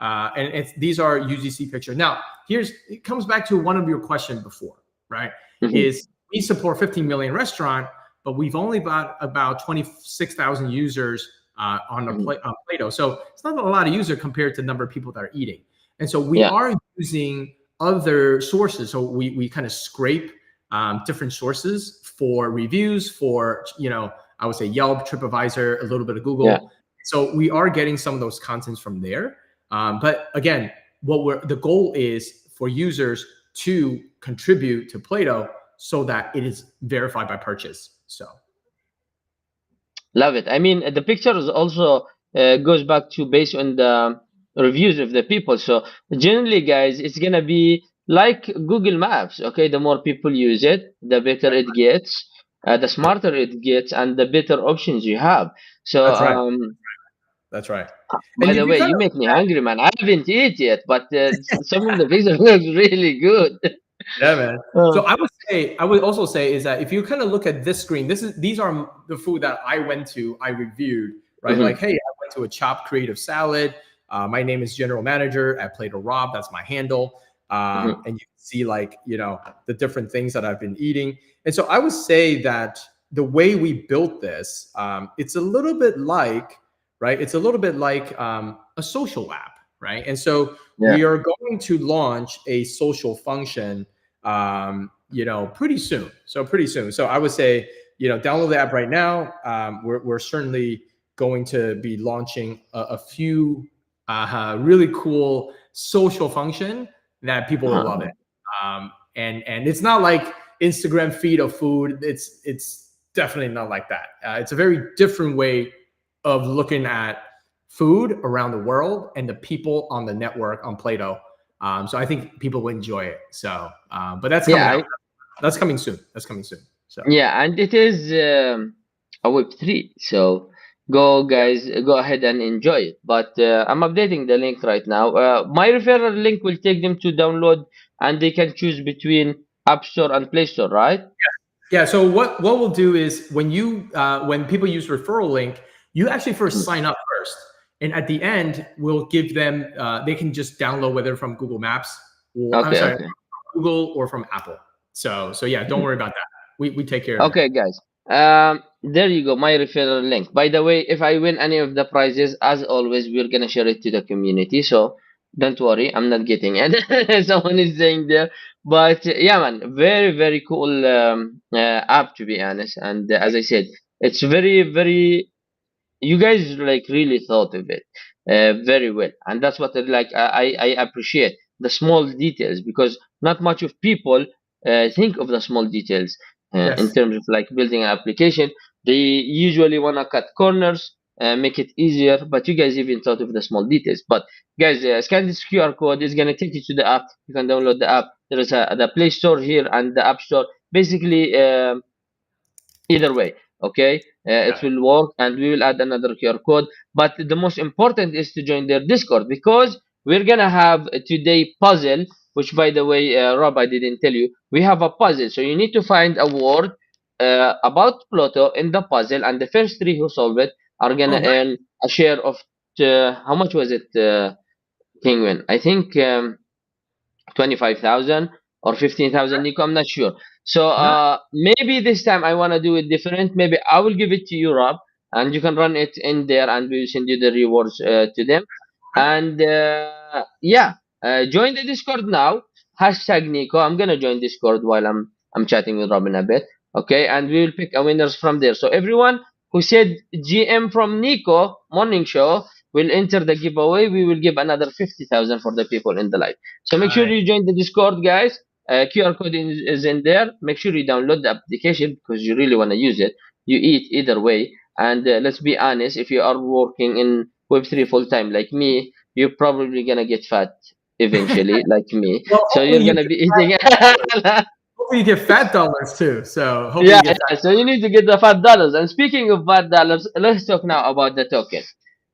B: and these are UGC pictures. Now, it comes back to one of your questions before, right?
A: Hmm.
B: Is we support 15 million restaurant, but we've only got about 26,000 users on Play-Doh. So it's not a lot of users compared to the number of people that are eating. And so we
A: Yeah.
B: are using other sources. So we kind of scrape different sources for reviews for, I would say Yelp, TripAdvisor, a little bit of
A: Yeah.
B: Google. So we are getting some of those contents from there. But again, the goal is for users to contribute to Play-Doh so that it is verified by purchase. So
A: Love it. I mean, the pictures also goes back to based on the reviews of the people. So generally, guys, it's gonna be like Google Maps. Okay, the more people use it, the better it gets, the smarter it gets, and the better options you have. So,
B: that's right. That's right. And
A: by the
B: you
A: way,
B: kind
A: you
B: of
A: make me hungry, man. I haven't eaten yet, but some of the pictures looks really good.
B: Yeah, man.
A: Uh,
B: So I would also say is that if you kind of look at this screen, these are the food that I reviewed, right? Like,
A: mhm.
B: hey, I went to a Chopped Creative Salad. My name is General Manager at Play-Doh Rob. That's my handle.
A: Mhm.
B: And you can see like, the different things that I've been eating. And so I would say that the way we built this, it's a little bit like, right? It's a little bit like a social app, right? And so
A: Yeah.
B: we are going to launch a social function pretty soon. So I would say, download the app right now. We're certainly going to be launching a few really cool social function that people will love
A: Uh-huh.
B: it. And it's not like Instagram feed of food. It's definitely not like that. It's a very different way of looking at food around the world and the people on the network on Play-Doh. So I think people will enjoy it. So, but that's coming
A: Yeah,
B: out. That's coming soon. So
A: yeah, and it is a Web3. So go, guys, go ahead and enjoy it. But I'm updating the link right now. My referral link will take them to download, and they can choose between App Store and Play Store, right?
B: yeah. So what we'll do is when people use referral link, you actually first
A: Mm.
B: sign up first, and at the end we'll give them they can just download whether from Google Maps or I'm
A: Okay,
B: sorry,
A: okay.
B: Google or from Apple. So yeah, don't worry about that. We take care of that.
A: Okay, guys. There you go, my referral link. By the way, if I win any of the prizes, as always, we're gonna share it to the community. So don't worry, I'm not getting it. Someone is saying there, but yeah, man, very very cool app to be honest. And as I said, it's very very. You guys like really thought of it very well, and that's what I appreciate the small details because not much of people think of the small details in
B: Yes.
A: terms of like building an application. They usually want to cut corners, make it easier, but you guys even thought of the small details. But guys, scan this QR code is gonna take you to the app. You can download the app. There is the Play Store here and the App Store. Basically, either way, okay, it
B: Yeah.
A: will work, and we will add another QR code. But the most important is to join their Discord because we're gonna have today puzzle, which by the way, Rob, I didn't tell you, we have a puzzle. So you need to find a word about Pluto in the puzzle, and the first three who solve it are
B: Oh,
A: gonna
B: nice.
A: earn a share of how much was it, Penguin? I think 25,000 or 15,000, Nico. I'm not sure. So
B: Nice.
A: maybe this time I want to do it different. Maybe I will give it to you, Rob, and you can run it in there, and we will send you the rewards to them. And yeah, join the Discord now. Hashtag Nico. I'm gonna join Discord while I'm chatting with Robin a bit. Okay, and we will pick a winners from there. So everyone who said GM from Nico Morning Show will enter the giveaway. We will give another 50,000 for the people in the live. So make sure
B: Nice.
A: you join the Discord, guys. QR code is in there. Make sure you download the application because you really want to use it. You eat either way. And let's be honest, if you are working in Web3 full time like me, you're probably gonna get fat eventually, like me.
B: Well,
A: So you're gonna be eating.
B: hopefully you get fat dollars too. So hopefully
A: Yeah,
B: you get
A: yeah. So you need to get the fat dollars. And speaking of fat dollars, let's talk now about the token.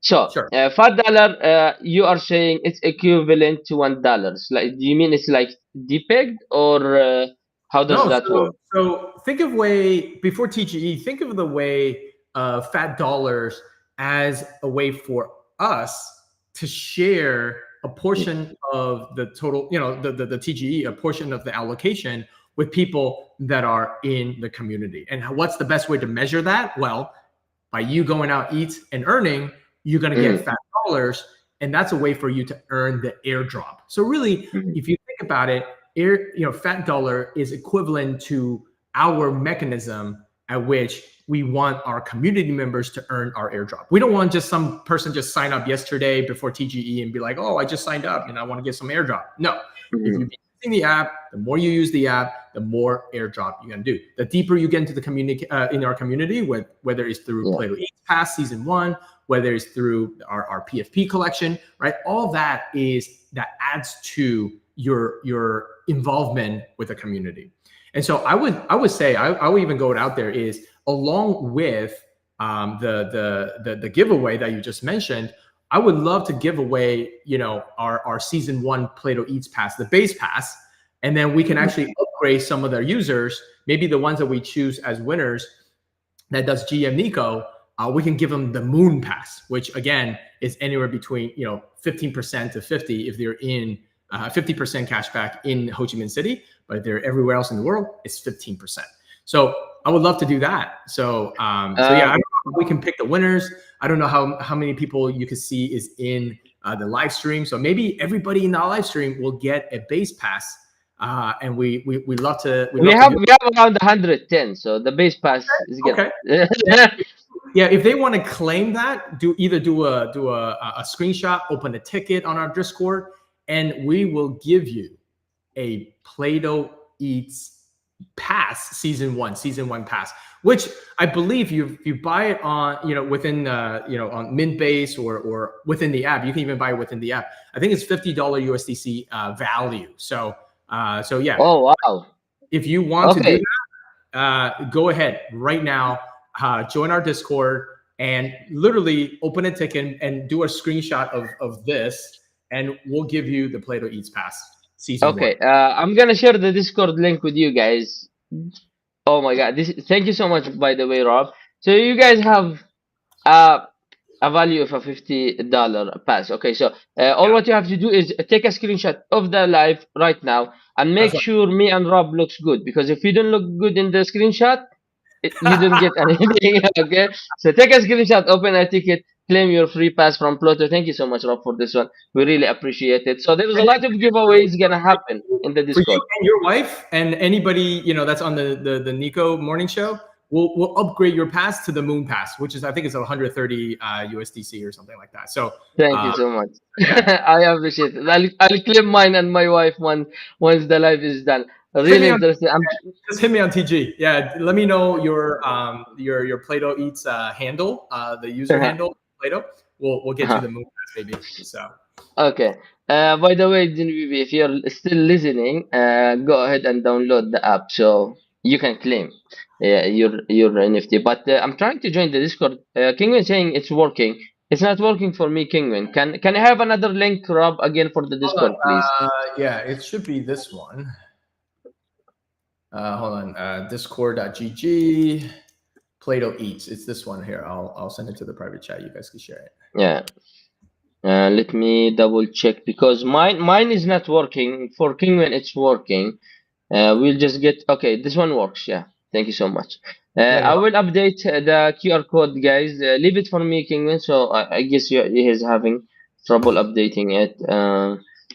A: So,
B: sure.
A: fat dollar, you are saying it's equivalent to $1. Like, do you mean it's like depegged, or how does
B: No,
A: that work?
B: so think of way before TGE. Think of the way fat dollars as a way for us to share a
A: Mm,
B: portion of the total, the TGE, a portion of the allocation with people that are in the community. And what's the best way to measure that? Well, by you going out eat and earning, you're going to get
A: mm,
B: fat dollars, and that's a way for you to earn the airdrop. So really,
A: mm,
B: if you think about it, fat dollar is equivalent to our mechanism at which we want our community members to earn our airdrop. We don't want just some person just sign up yesterday before TGE and be like, oh, I just signed up and I want to get some airdrop. No, if
A: mm.
B: you've been using the app, the more you use the app, the more airdrop you're gonna do. The deeper you get into the community, in our community, whether it's through
A: Yeah.
B: Play-Doh Eats Pass Season 1, whether it's through our PFP collection, right? All that adds to your involvement with the community. And so I would say I would even go out there is along with the giveaway that you just mentioned. I would love to give away our season 1 Play-Doh Eats Pass, the base pass, and then we can
A: Mhm.
B: actually upgrade some of their users, maybe the ones that we choose as winners that does GM Nico. We can give them the Moon Pass, which again is anywhere between 15% to 50 if they're in 50% cash back in Ho Chi Minh City, but if they're everywhere else in the world, it's 15%. So I would love to do that. So yeah, I don't know if we can pick the winners. I don't know how many people you can see is in the live stream. So maybe everybody in the live stream will get a base pass and we love to
A: We
B: do.
A: have around 110, so the base pass is gonna.
B: Okay. Yeah, if they want to claim that, do a screenshot, open a ticket on our Discord, and we will give you a Play-Doh Eats pass, season one pass, which I believe you buy it on, within on Mint or within the app. You can even buy it within the app. I think it's $50 USDC value. So yeah.
A: Oh wow.
B: If you want to do
A: Okay.
B: that, go ahead right now. Join our Discord and literally open a ticket and do a screenshot of this, and we'll give you the Play-Doh Eats pass season one.
A: Okay. I'm gonna share the Discord link with you guys. Oh my God. Thank you so much, by the way, Rob. So you guys have uh, a value of a $50 pass. Okay, so all what you have to do is take a screenshot of the live right now and make sure me and Rob looks good, because if you don't look good in the screenshot, you don't get anything. Okay, so take a screenshot, open a ticket, claim your free pass from Pluto. Thank you so much, Rob, for this one. We really appreciate it. So there's a lot of giveaways gonna happen in the
B: For you
A: Discord.
B: and your wife and anybody that's on the Nico Morning Show, we'll upgrade your pass to the Moon Pass, which is, I think it's 130 USDC or something like that. So
A: Thank you so much. I appreciate it. I'll claim mine and my wife once the live is done. Really interesting.
B: Just hit me on TG. Yeah, let me know your Play-Doh Eats handle, the user handle Play-Doh. We'll get you the Moon Pass, baby. So
A: okay. By the way, Genevieve, if you're still listening, go ahead and download the app so you can claim your NFT. But I'm trying to join the Discord. Kingwin saying it's working. It's not working for me, Kingwin. Can I have another link, Rob, again for the Discord, please?
B: Yeah, it should be this one. Hold on. Discord.gg. Play-Doh Eats. It's this one here. I'll send it to the private chat. You guys can share it.
A: Yeah. Let me double check, because mine is not working. For Kingwin, it's working. We'll just get, okay, this one works. Yeah, thank you so much. I will update the QR code, guys. Leave it for me, Kingwin. So I guess he's having trouble updating it.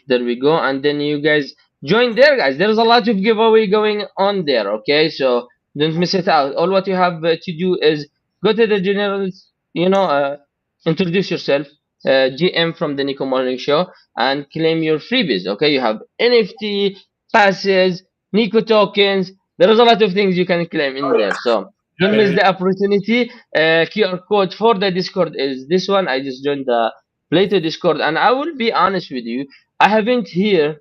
A: There we go. And then you guys join there, guys. There's a lot of giveaway going on there. Okay, so don't miss it out. All what you have to do is go to the generals, introduce yourself, GM from the Nico Morning Show, and claim your freebies. Okay, you have NFT passes, Nico tokens. There is a lot of things you can claim in there. So don't miss the opportunity. QR code for the Discord is this one. I just joined the Play-Doh Discord, and I will be honest with you, I haven't heard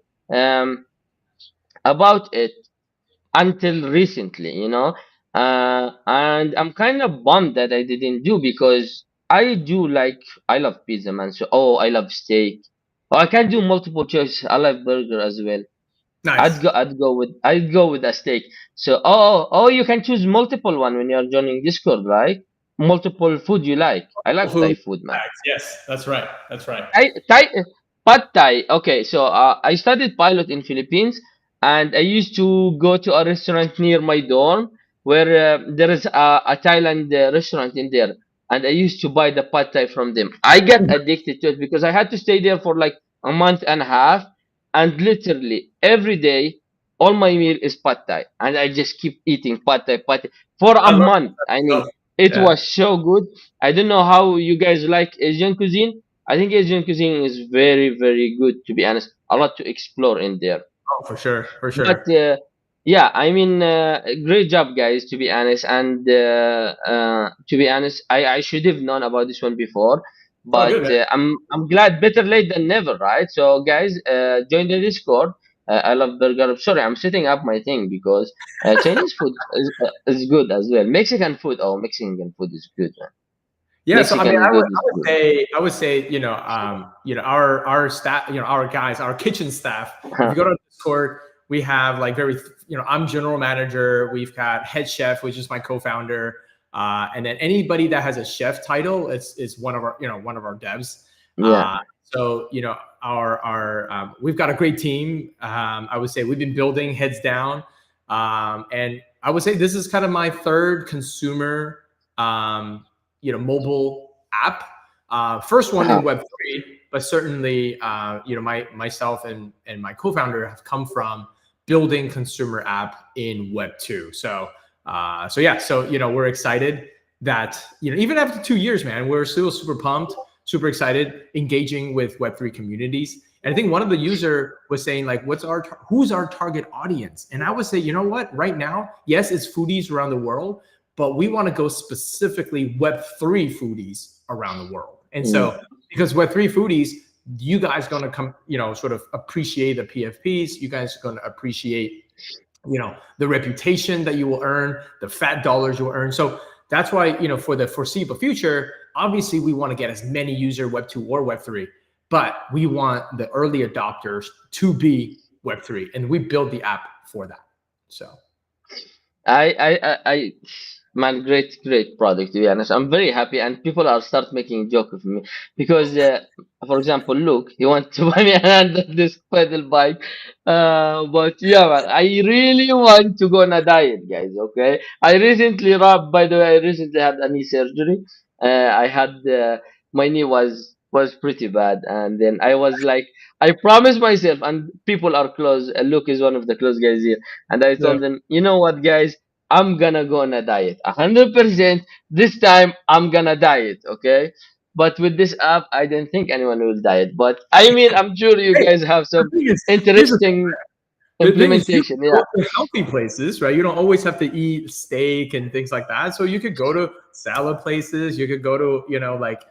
A: about it until recently, and I'm kind of bummed that I didn't do, because I love pizza, man. So I love steak. Oh, I can do multiple choices. I love burger as well.
B: Nice.
A: I'd go with a steak. So you can choose multiple one when you're joining Discord, right? Multiple food you like. I like Thai food, man.
B: Yes, that's right.
A: Pad Thai. Okay, so I studied pilot in Philippines, and I used to go to a restaurant near my dorm where there is a Thailand restaurant in there, and I used to buy the pad Thai from them. I got addicted to it because I had to stay there for like a month and a half, and literally every day, all my meal is pad Thai, and I just keep eating pad Thai for a month. I mean, it was so good. I don't know how you guys like Asian cuisine. I think Asian cuisine is very, very good, to be honest. A lot to explore in there.
B: Oh, for sure.
A: But yeah, I mean, great job, guys, to be honest. And to be honest, I should have known about this one before. But I'm glad, better late than never, right? So, guys, join the Discord. I love burger. Sorry, I'm setting up my thing because Chinese food is good as well. Mexican food is good, man.
B: Yeah, so I mean, I would say, our staff, our guys, our kitchen staff. If you go to Discord, we have like I'm general manager. We've got head chef, which is my co-founder, and then anybody that has a chef title is one of our devs.
A: Yeah.
B: So we've got a great team. I would say we've been building heads down, and I would say this is kind of my third consumer. Mobile app. First one in Web3, but certainly, myself and my co-founder have come from building consumer app in Web 2. So yeah, so we're excited that even after 2 years, man, we're still super pumped, super excited, engaging with Web3 communities. And I think one of the user was saying like, who's our target audience? And I would say, you know what, right now, yes, it's foodies around the world, but we want to go specifically Web3 foodies around the world. And
A: Mm.
B: so because Web3 foodies, you guys going to come, sort of appreciate the PFPs. You guys are going to appreciate, the reputation that you will earn, the fat dollars you will earn. So that's why, for the foreseeable future, obviously we want to get as many user Web2 or Web3, but we want the early adopters to be Web3, and we build the app for that. So
A: I man, great product, to be honest. I'm very happy, and people are start making joke of me because, for example, look, he want to buy me another this pedal bike, but yeah, man, I really want to go on a diet, guys. Okay, I recently, Rob, by the way, I recently had a knee surgery. I had my knee was pretty bad, and then I was like, I promised myself, and people are close. Luke is one of the close guys here, and I
B: yeah.
A: told them, you know what, guys, I'm gonna go on a diet, 100%. This time, I'm gonna diet, okay? But with this app, I don't think anyone will diet. But I mean, I'm sure you
B: Hey,
A: guys have
B: the
A: some
B: thing is, here's the
A: interesting
B: thing is, you can
A: implementation. Yeah.
B: go to healthy places, right? You don't always have to eat steak and things like that. So you could go to salad places. You could go to, like,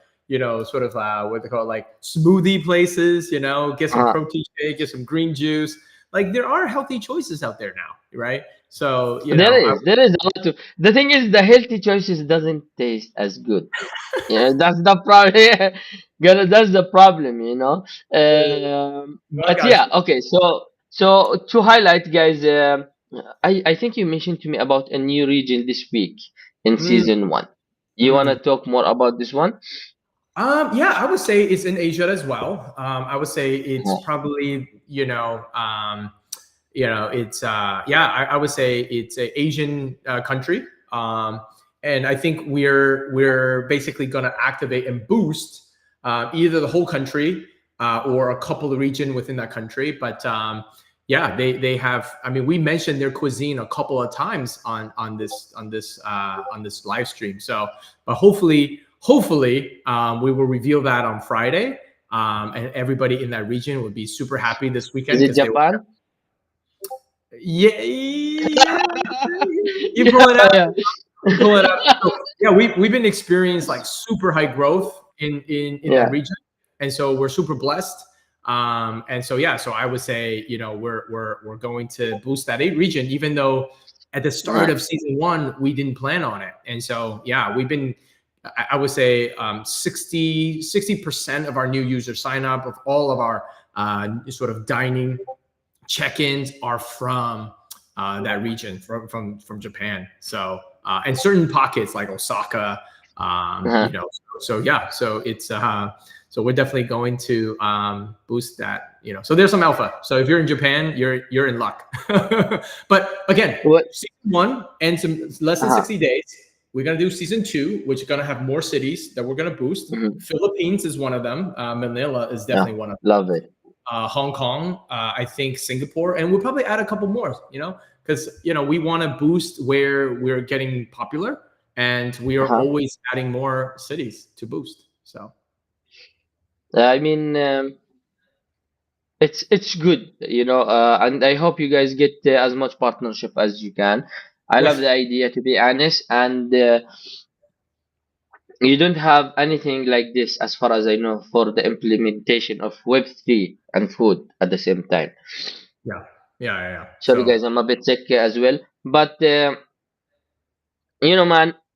B: sort of what they call it, like smoothie places. Get some
A: Uh,
B: protein shake, get some green juice. Like there are healthy choices out there now, right? So
A: there is a lot to. The thing is, the healthy choices doesn't taste as good. Yeah, that's the problem. That's the problem, you know.
B: I
A: But
B: got
A: yeah,
B: you.
A: okay. So to highlight, guys, I think you mentioned to me about a new region this week in
B: Mm,
A: season one. You wanna
B: mm.
A: talk more about this one?
B: Yeah, I would say it's in Asia as well. I would say it's
A: Uh-huh.
B: probably, it's yeah, I would say it's an Asian country, and I think we're basically going to activate and boost either the whole country or a couple of region within that country. But yeah, they have. I mean, we mentioned their cuisine a couple of times on this live stream. So, but hopefully, we will reveal that on Friday. And everybody in that region would be super happy this
A: Is
B: weekend
A: it
B: because they will.
A: Japan?
B: Yeah, yeah. You
A: Yeah,
B: pull it out.
A: yeah,
B: You pull it out. So, yeah, we've been experiencing like super high growth in that
A: yeah.
B: region, and so we're super blessed. And so yeah, so I would say we're going to boost that region, even though at the start
A: Uh,
B: of season one we didn't plan on it. And so yeah, we've been. I would say 60% of our new user sign up of all of our sort of dining check-ins are from that region, from Japan. So and certain pockets like Osaka,
A: uh,
B: so yeah, so it's so we're definitely going to boost that. So there's some alpha. So if you're in Japan, you're in luck. But again,
A: what?
B: season one and some less than
A: Uh-huh.
B: 60 days. We're gonna do season two, which is gonna have more cities that we're gonna boost.
A: Mhm.
B: Philippines is one of them. Manila is
A: Yeah,
B: definitely one of them.
A: love it.
B: Hong Kong, I think Singapore, and we'll probably add a couple more, because we want to boost where we're getting popular, and we are
A: Uh-huh.
B: always adding more cities to boost. So
A: I mean, it's good, and I hope you guys get as much partnership as you can. I love
B: with
A: the idea, to be honest, and you don't have anything like this, as far as I know, for the implementation of Web3 and food at the same time.
B: yeah, yeah.
A: Sorry,
B: So
A: guys, I'm a bit sick as well, but man,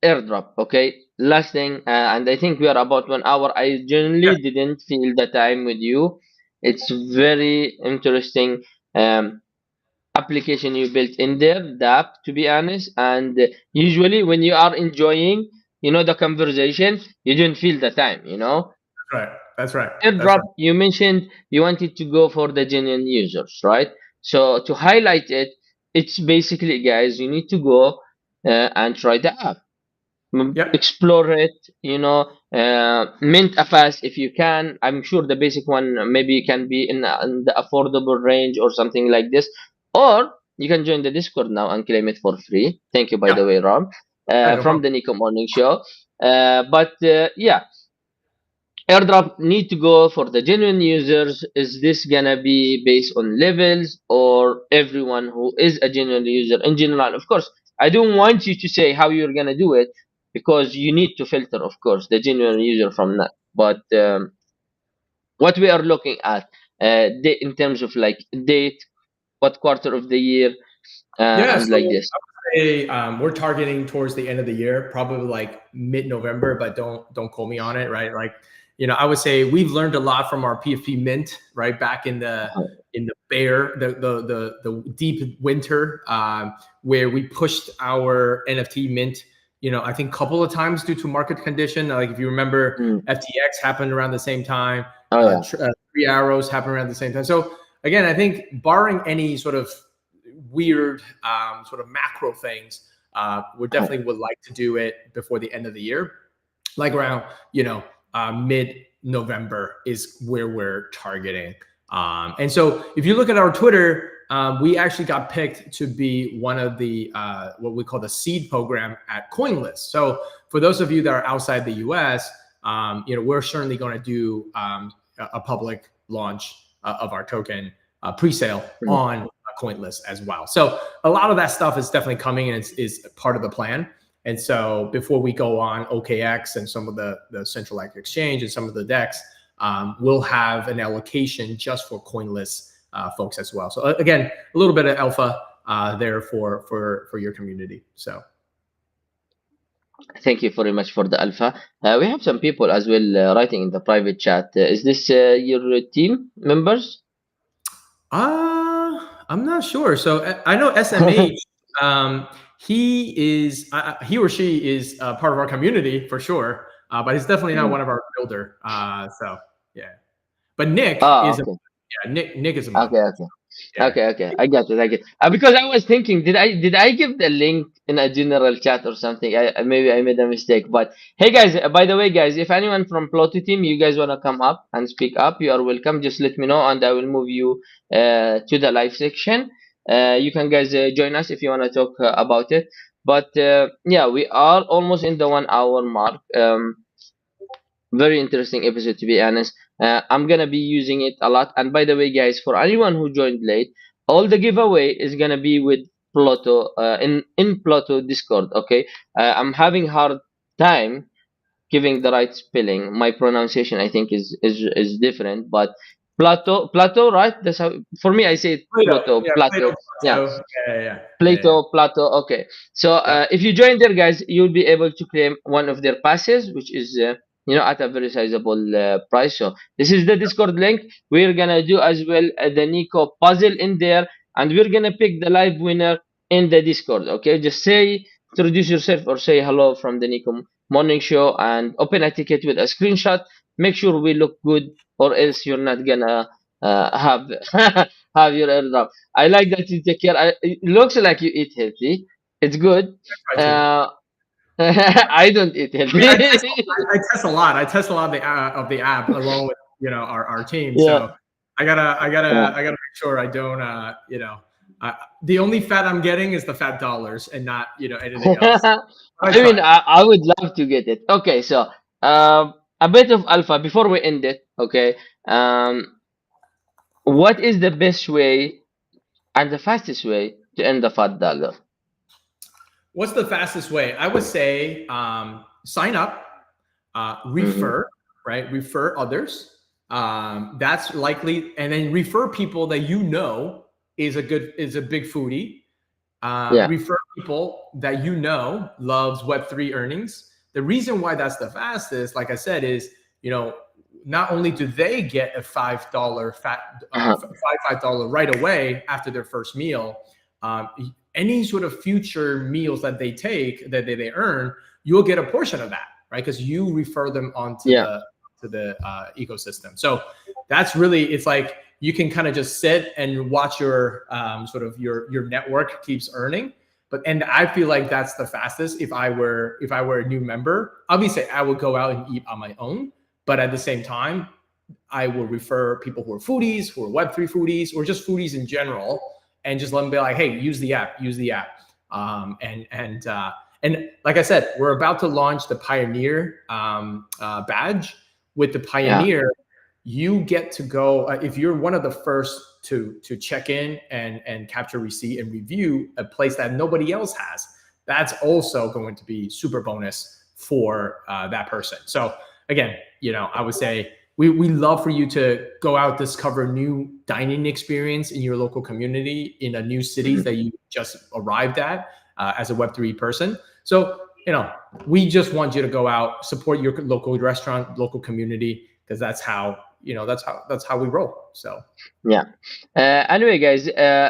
A: airdrop. Okay, last thing, and I think we are about 1 hour. I
B: yes,
A: genuinely didn't feel the time with you. It's very interesting. Um, Application you built in there, the app, to be honest. And usually, when you are enjoying, the conversation, you don't feel the time.
B: that's right, that's right, that's
A: Airdrop,
B: right.
A: you mentioned you wanted to go for the genuine users, right? So to highlight it, it's basically, guys, you need to go and try the app.
B: Yep,
A: Explore it, mint a fast if you can. I'm sure the basic one maybe can be in the affordable range or something like this. or you can join the Discord now and claim it for free. Thank you, by
B: Yeah,
A: the way, Rob,
B: yeah, no
A: from
B: problem.
A: the Nico Morning Show. But yeah, airdrop need to go for the genuine users. Is this gonna be based on levels or everyone who is a genuine user in general? Of course, I don't want you to say how you're gonna do it because you need to filter, of course, the genuine user from that. But what we are looking at in terms of like date, what quarter of the year,
B: Yeah,
A: and like
B: so
A: this.
B: I would say we're targeting towards the end of the year, probably like mid-November, but don't quote me on it, right? Like, I would say we've learned a lot from our PFP mint, right? Back in the bear, the deep winter, where we pushed our NFT mint, I think a couple of times due to market condition. Like if you remember,
A: Mm.
B: FTX happened around the same time,
A: Oh yeah.
B: Three Arrows happened around the same time. So again, I think barring any sort of weird sort of macro things, we definitely would like to do it before the end of the year, like around mid-November is where we're targeting. And so if you look at our Twitter, we actually got picked to be one of the what we call the seed program at CoinList. So for those of you that are outside the US, we're certainly going to do a public launch of our token pre-sale
A: Mm.
B: on CoinList as well. So a lot of that stuff is definitely coming and is part of the plan. And so before we go on OKX and some of the centralized exchange and some of the DEX, we'll have an allocation just for CoinList folks as well. So again, a little bit of alpha there for your community. So
A: Thank you very much for the alpha. We have some people as well writing in the private chat. Is this your team members?
B: I'm not sure. So I know SMH. He or she is part of our community for sure, but he's definitely not
A: Mm.
B: one of our builder. So yeah, but Nick
A: Ah,
B: is
A: okay.
B: Nick is among.
A: Okay, okay,
B: Yeah.
A: okay. I got it. I get. Because I was thinking, did I give the link in a general chat or something? Maybe I made a mistake. But hey, guys. By the way, guys, if anyone from Plotty team, you guys wanna come up and speak up, you are welcome. Just let me know, and I will move you to the live section. You can guys join us if you wanna talk about it. But yeah, we are almost in the 1 hour mark. Very interesting episode, to be honest. I'm gonna be using it a lot. And by the way, guys, for anyone who joined late, all the giveaway is gonna be with Pluto in Pluto Discord. Okay, I'm having hard time giving the right spelling. My pronunciation, I think, is different, but Plato, right? That's how for me. I say it
B: Plato.
A: Pluto,
B: Yeah,
A: Plato.
B: Plato.
A: Yeah,
B: Plato. Yeah.
A: Plato. Okay. So
B: Yeah.
A: if you join there, guys, you'll be able to claim one of their passes, which is at a very sizable price. So this is the Discord link. We're gonna do as well the Nico puzzle in there, and we're gonna pick the live winner in the Discord. Okay, just introduce yourself or say hello from the Nico Morning Show and open a ticket with a screenshot. Make sure we look good, or else you're not gonna have have your airdrop. I like that you take care. It looks like you eat healthy. It's good.
B: Try to.
A: Uh, I don't eat
B: I mean,
A: healthy.
B: I test a lot. I test a lot of the app along with our team.
A: Yeah.
B: So I gotta make sure I don't the only fat I'm getting is the fat dollars and not anything else. I
A: I mean,
B: try.
A: I would love to get it. Okay, so a bit of alpha before we end it. Okay, what is the best way and the fastest way to end the $5?
B: What's the fastest way? I would say sign up,
A: Mm-hmm.
B: refer, right? Refer others. That's likely, and then refer people that is a big foodie.
A: Yeah.
B: Refer people that loves Web3 earnings. The reason why that's the fastest, like I said, is not only do they get a $5
A: Uh-huh.
B: $5 right away after their first meal, any sort of future meals that they take that they earn, you'll get a portion of that, right? Because you refer them onto
A: Yeah.
B: the ecosystem. So that's really, it's like you can kind of just sit and watch your sort of your network keeps earning. And I feel like that's the fastest. If I were a new member, obviously I would go out and eat on my own, but at the same time, I will refer people who are foodies, who are Web3 foodies, or just foodies in general. and just let them be like, hey, use the app, use the app. And like I said, we're about to launch the Pioneer badge. With the
A: Yeah.
B: Pioneer, you get to go if you're one of the first to check in and capture receipt and review a place that nobody else has. That's also going to be super bonus for that person. So again, I would say we love for you to go out, discover new dining experience in your local community, in a new cities that you just arrived at as a Web3 person. So we just want you to go out, support your local restaurant, local community, because that's how we roll. So
A: Yeah. Anyway, guys,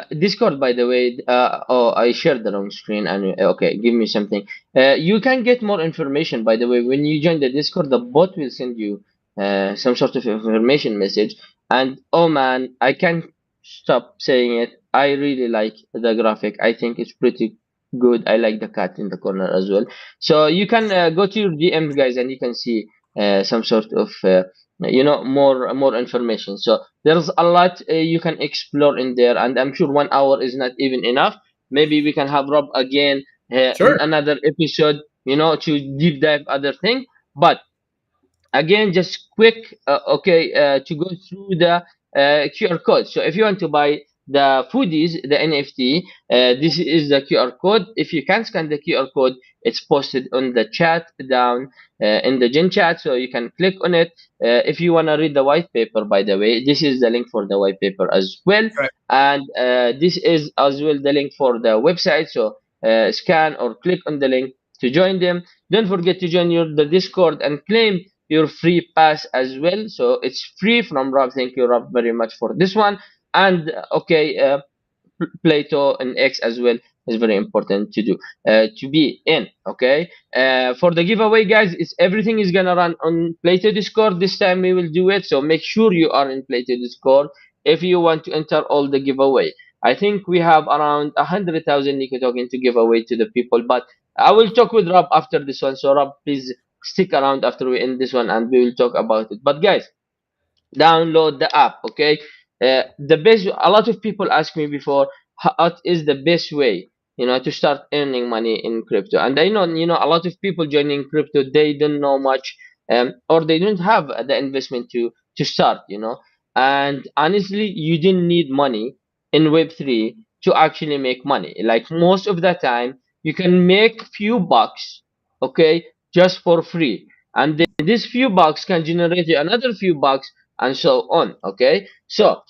A: Discord, by the way, oh, I shared the wrong screen. Anyway, okay, give me something. You can get more information, by the way, when you join the Discord. The bot will send you some sort of information message. And oh man, I can't stop saying it. I really like the graphic. I think it's pretty good. I like the cat in the corner as well. So you can go to your DMs, guys, and you can see some sort of more information. So there's a lot you can explore in there, and I'm sure 1 hour is not even enough. Maybe we can have Rob again in
B: sure.
A: another episode, to deep dive other thing. But again, just quick, to go through the QR code. So if you want to buy the foodies, the NFT, this is the QR code. If you can scan the QR code, it's posted on the chat down in the Gen chat, so you can click on it. If you want to read the white paper, by the way, this is the link for the white paper as well.
B: Right.
A: And this is as well the link for the website. So scan or click on the link to join them. Don't forget to join the Discord and claim your free pass as well. So it's free from Rob. Thank you, Rob, very much for this one. And Plato and X as well is very important to do, to be in. Okay. For the giveaway, guys, it's everything is gonna run on Plato Discord. This time we will do it. So make sure you are in Plato Discord if you want to enter all the giveaway. I think we have around 100,000 Nico token to give away to the people, but I will talk with Rob after this one. So Rob, please stick around after we end this one, and we will talk about it. But guys, download the app. Okay. The best, a lot of people ask me before, what is the best way to start earning money in crypto? And I know a lot of people joining crypto, they don't know much, or they don't have the investment to start. And honestly, you didn't need money in Web3 to actually make money. Like most of the time you can make few bucks, okay, just for free, and then this few bucks can generate you another few bucks, and so on. Okay. So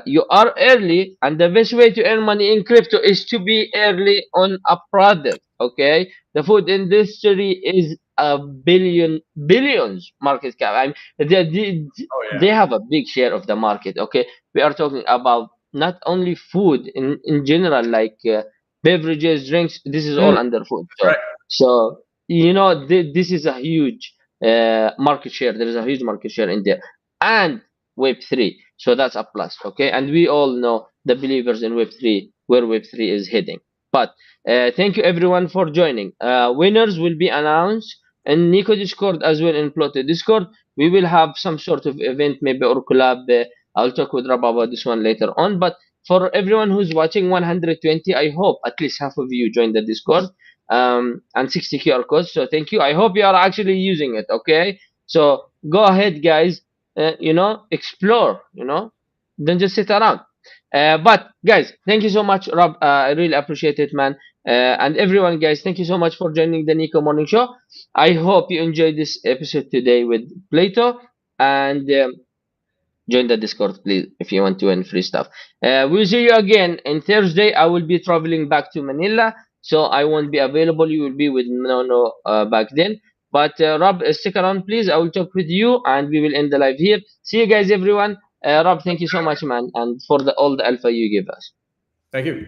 A: you are early, and the best way to earn money in crypto is to be early on a product. Okay. The food industry is a billions market cap. I mean,
B: Oh
A: they
B: yeah.
A: have a big share of the market. Okay. We are talking about not only food in general, like beverages, drinks. This is all
B: Mm,
A: under food.
B: right.
A: So this is a huge market share. There is a huge market share in there, and Web3. So that's a plus. Okay, and we all know the believers in Web3, where Web3 is heading. But thank you everyone for joining. Winners will be announced in Nico Discord as well, in Plotter Discord. We will have some sort of event, maybe, or collab. I'll talk with Rab about this one later on. But for everyone who's watching, 120, I hope at least half of you join the Discord, and 60 QR codes. So thank you. I hope you are actually using it. Okay. So go ahead, guys. Explore. Don't just sit around. But guys, thank you so much, Rob. I really appreciate it, man. And everyone, guys, thank you so much for joining the Nico Morning Show. I hope you enjoyed this episode today with Plato, and join the Discord, please, if you want to win free stuff. We'll see you again on Thursday. I will be traveling back to Manila, so I won't be available. You will be with Nono back then. But Rob, stick around, please. I will talk with you, and we will end the live here. See you guys, everyone. Rob, thank you so much, man, and for all the alpha you give us.
B: Thank you.